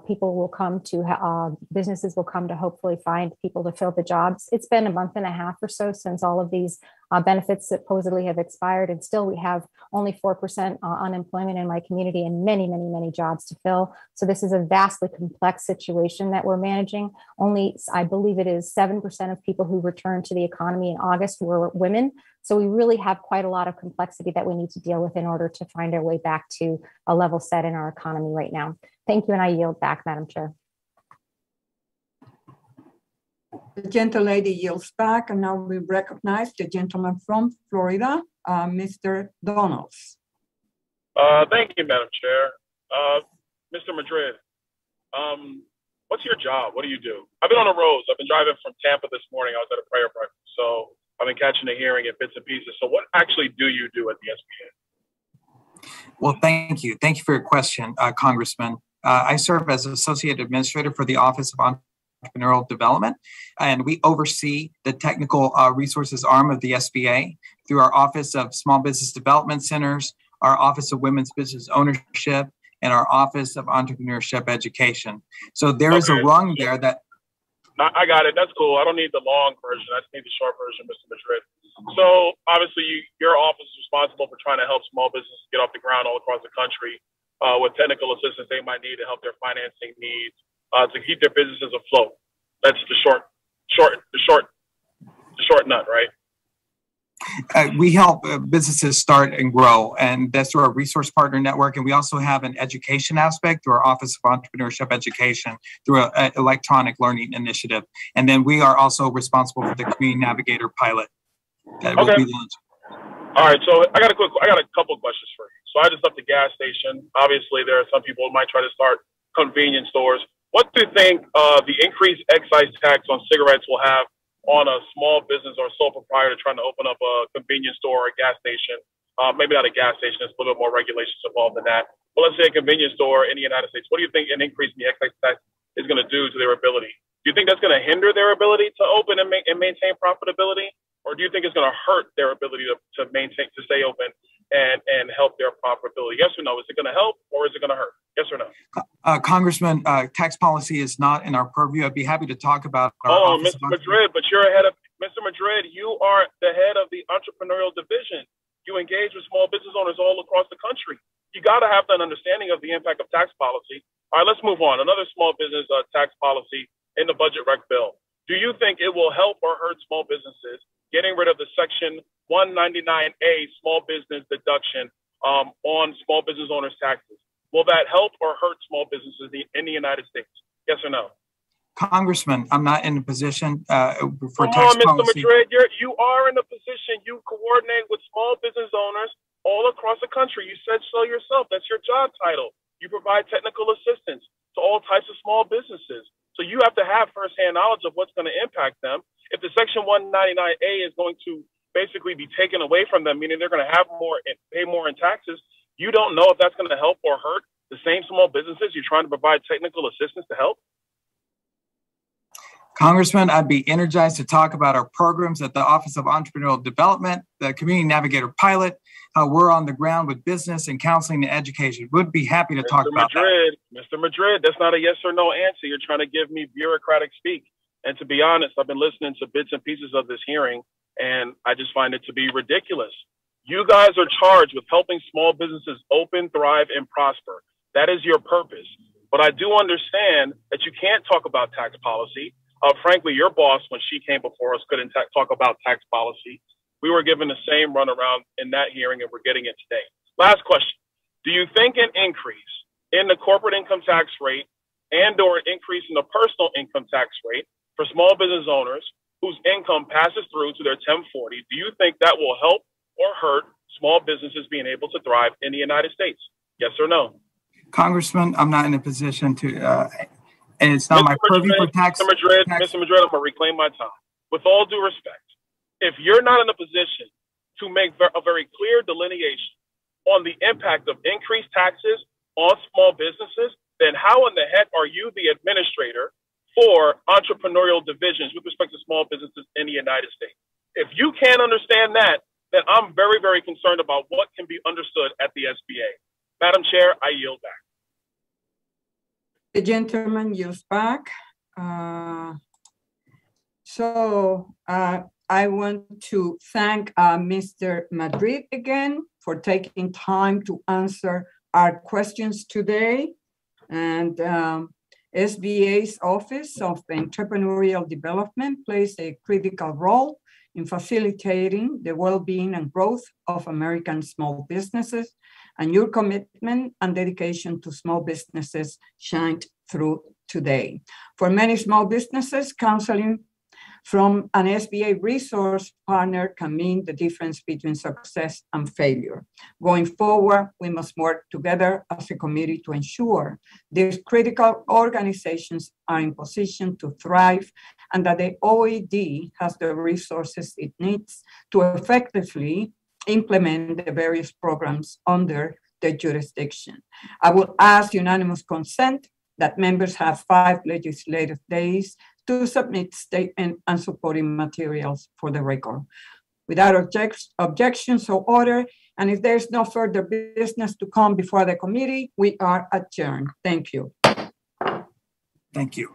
people will come to, businesses will come to hopefully find people to fill the jobs. It's been a month and a half or so since all of these benefits supposedly have expired, and still we have only 4% unemployment in my community and many, many, many jobs to fill. So this is a vastly complex situation that we're managing. Only, I believe it is 7% of people who returned to the economy in August were women. So we really have quite a lot of complexity that we need to deal with in order to find our way back to a level set in our economy right now. Thank you, and I yield back, Madam Chair. The gentlelady yields back, and now we recognize the gentleman from Florida, Mr. Donalds. Thank you, Madam Chair. Mr. Madrid, what's your job? What do you do? I've been on the roads. I've been driving from Tampa this morning. I was at a prayer breakfast, so I've been catching the hearing in bits and pieces. So what actually do you do at the SBA? Well, thank you. Thank you for your question, Congressman. I serve as Associate Administrator for the Office of Entrepreneurial Development, and we oversee the technical resources arm of the SBA through our Office of Small Business Development Centers, our Office of Women's Business Ownership, and our Office of Entrepreneurship Education. So there is a rung there that... I got it. That's cool. I don't need the long version. I just need the short version, Mr. Madrid. So obviously your office is responsible for trying to help small businesses get off the ground all across the country with technical assistance they might need to help their financing needs to keep their businesses afloat. That's the short nut, right? We help businesses start and grow, and that's through our resource partner network. And we also have an education aspect through our Office of Entrepreneurship Education through an electronic learning initiative. And then we are also responsible for the Community Navigator pilot that will be launched. All right, so I got a couple questions for you. So I just left the gas station. Obviously, there are some people who might try to start convenience stores. What do you think the increased excise tax on cigarettes will have on a small business or a sole proprietor trying to open up a convenience store or a gas station? Maybe not a gas station, there's a little bit more regulations involved in that. But let's say a convenience store in the United States. What do you think an increase in the excise tax is going to do to their ability? Do you think that's going to hinder their ability to open and maintain profitability? Or do you think it's going to hurt their ability to stay open and help their profitability? Yes or no? Is it going to help or is it going to hurt? Yes or no? Congressman, tax policy is not in our purview. I'd be happy to talk about. Mr. Madrid, but you're ahead of Mr. Madrid. You are the head of the entrepreneurial division. You engage with small business owners all across the country. You got to have an understanding of the impact of tax policy. All right, let's move on. Another small business tax policy in the budget rec bill. Do you think it will help or hurt small businesses getting rid of the Section 199A small business deduction on small business owners' taxes? Will that help or hurt small businesses in the United States? Yes or no? Congressman, I'm not in a position for Come tax on, Mr. policy. Madrid, you are in a position. You coordinate with small business owners all across the country. You said so yourself. That's your job title. You provide technical assistance to all types of small businesses. So you have to have firsthand knowledge of what's going to impact them. If the Section 199A is going to basically be taken away from them, meaning they're going to have more and pay more in taxes, you don't know if that's going to help or hurt the same small businesses you're trying to provide technical assistance to help. Congressman, I'd be energized to talk about our programs at the Office of Entrepreneurial Development, the Community Navigator pilot, how we're on the ground with business and counseling and education. Would be happy to talk about that. Mr. Madrid, that's not a yes or no answer. You're trying to give me bureaucratic speak. And to be honest, I've been listening to bits and pieces of this hearing, and I just find it to be ridiculous. You guys are charged with helping small businesses open, thrive, and prosper. That is your purpose. But I do understand that you can't talk about tax policy. Frankly, your boss, when she came before us, couldn't talk about tax policy. We were given the same runaround in that hearing, and we're getting it today. Last question. Do you think an increase in the corporate income tax rate and or an increase in the personal income tax rate for small business owners whose income passes through to their 1040, do you think that will help or hurt small businesses being able to thrive in the United States? Yes or no? Congressman, I'm not in a position to, and it's not my purview for tax. Mr. Madrid, I'm going to reclaim my time. with all due respect, if you're not in a position to make a very clear delineation on the impact of increased taxes on small businesses, then how in the heck are you the administrator for entrepreneurial divisions with respect to small businesses in the United States? If you can't understand that, then I'm very, very concerned about what can be understood at the SBA. Madam Chair, I yield back. The gentleman yields back. I want to thank Mr. Madrid again for taking time to answer our questions today. And SBA's Office of Entrepreneurial Development plays a critical role in facilitating the well-being and growth of American small businesses, and your commitment and dedication to small businesses shined through today. For many small businesses, counseling from an SBA resource partner can mean the difference between success and failure. Going forward, we must work together as a committee to ensure these critical organizations are in position to thrive and that the OED has the resources it needs to effectively implement the various programs under their jurisdiction. I will ask unanimous consent that members have 5 legislative days to submit statement and supporting materials for the record. Without objections or order, and if there's no further business to come before the committee, we are adjourned. Thank you. Thank you.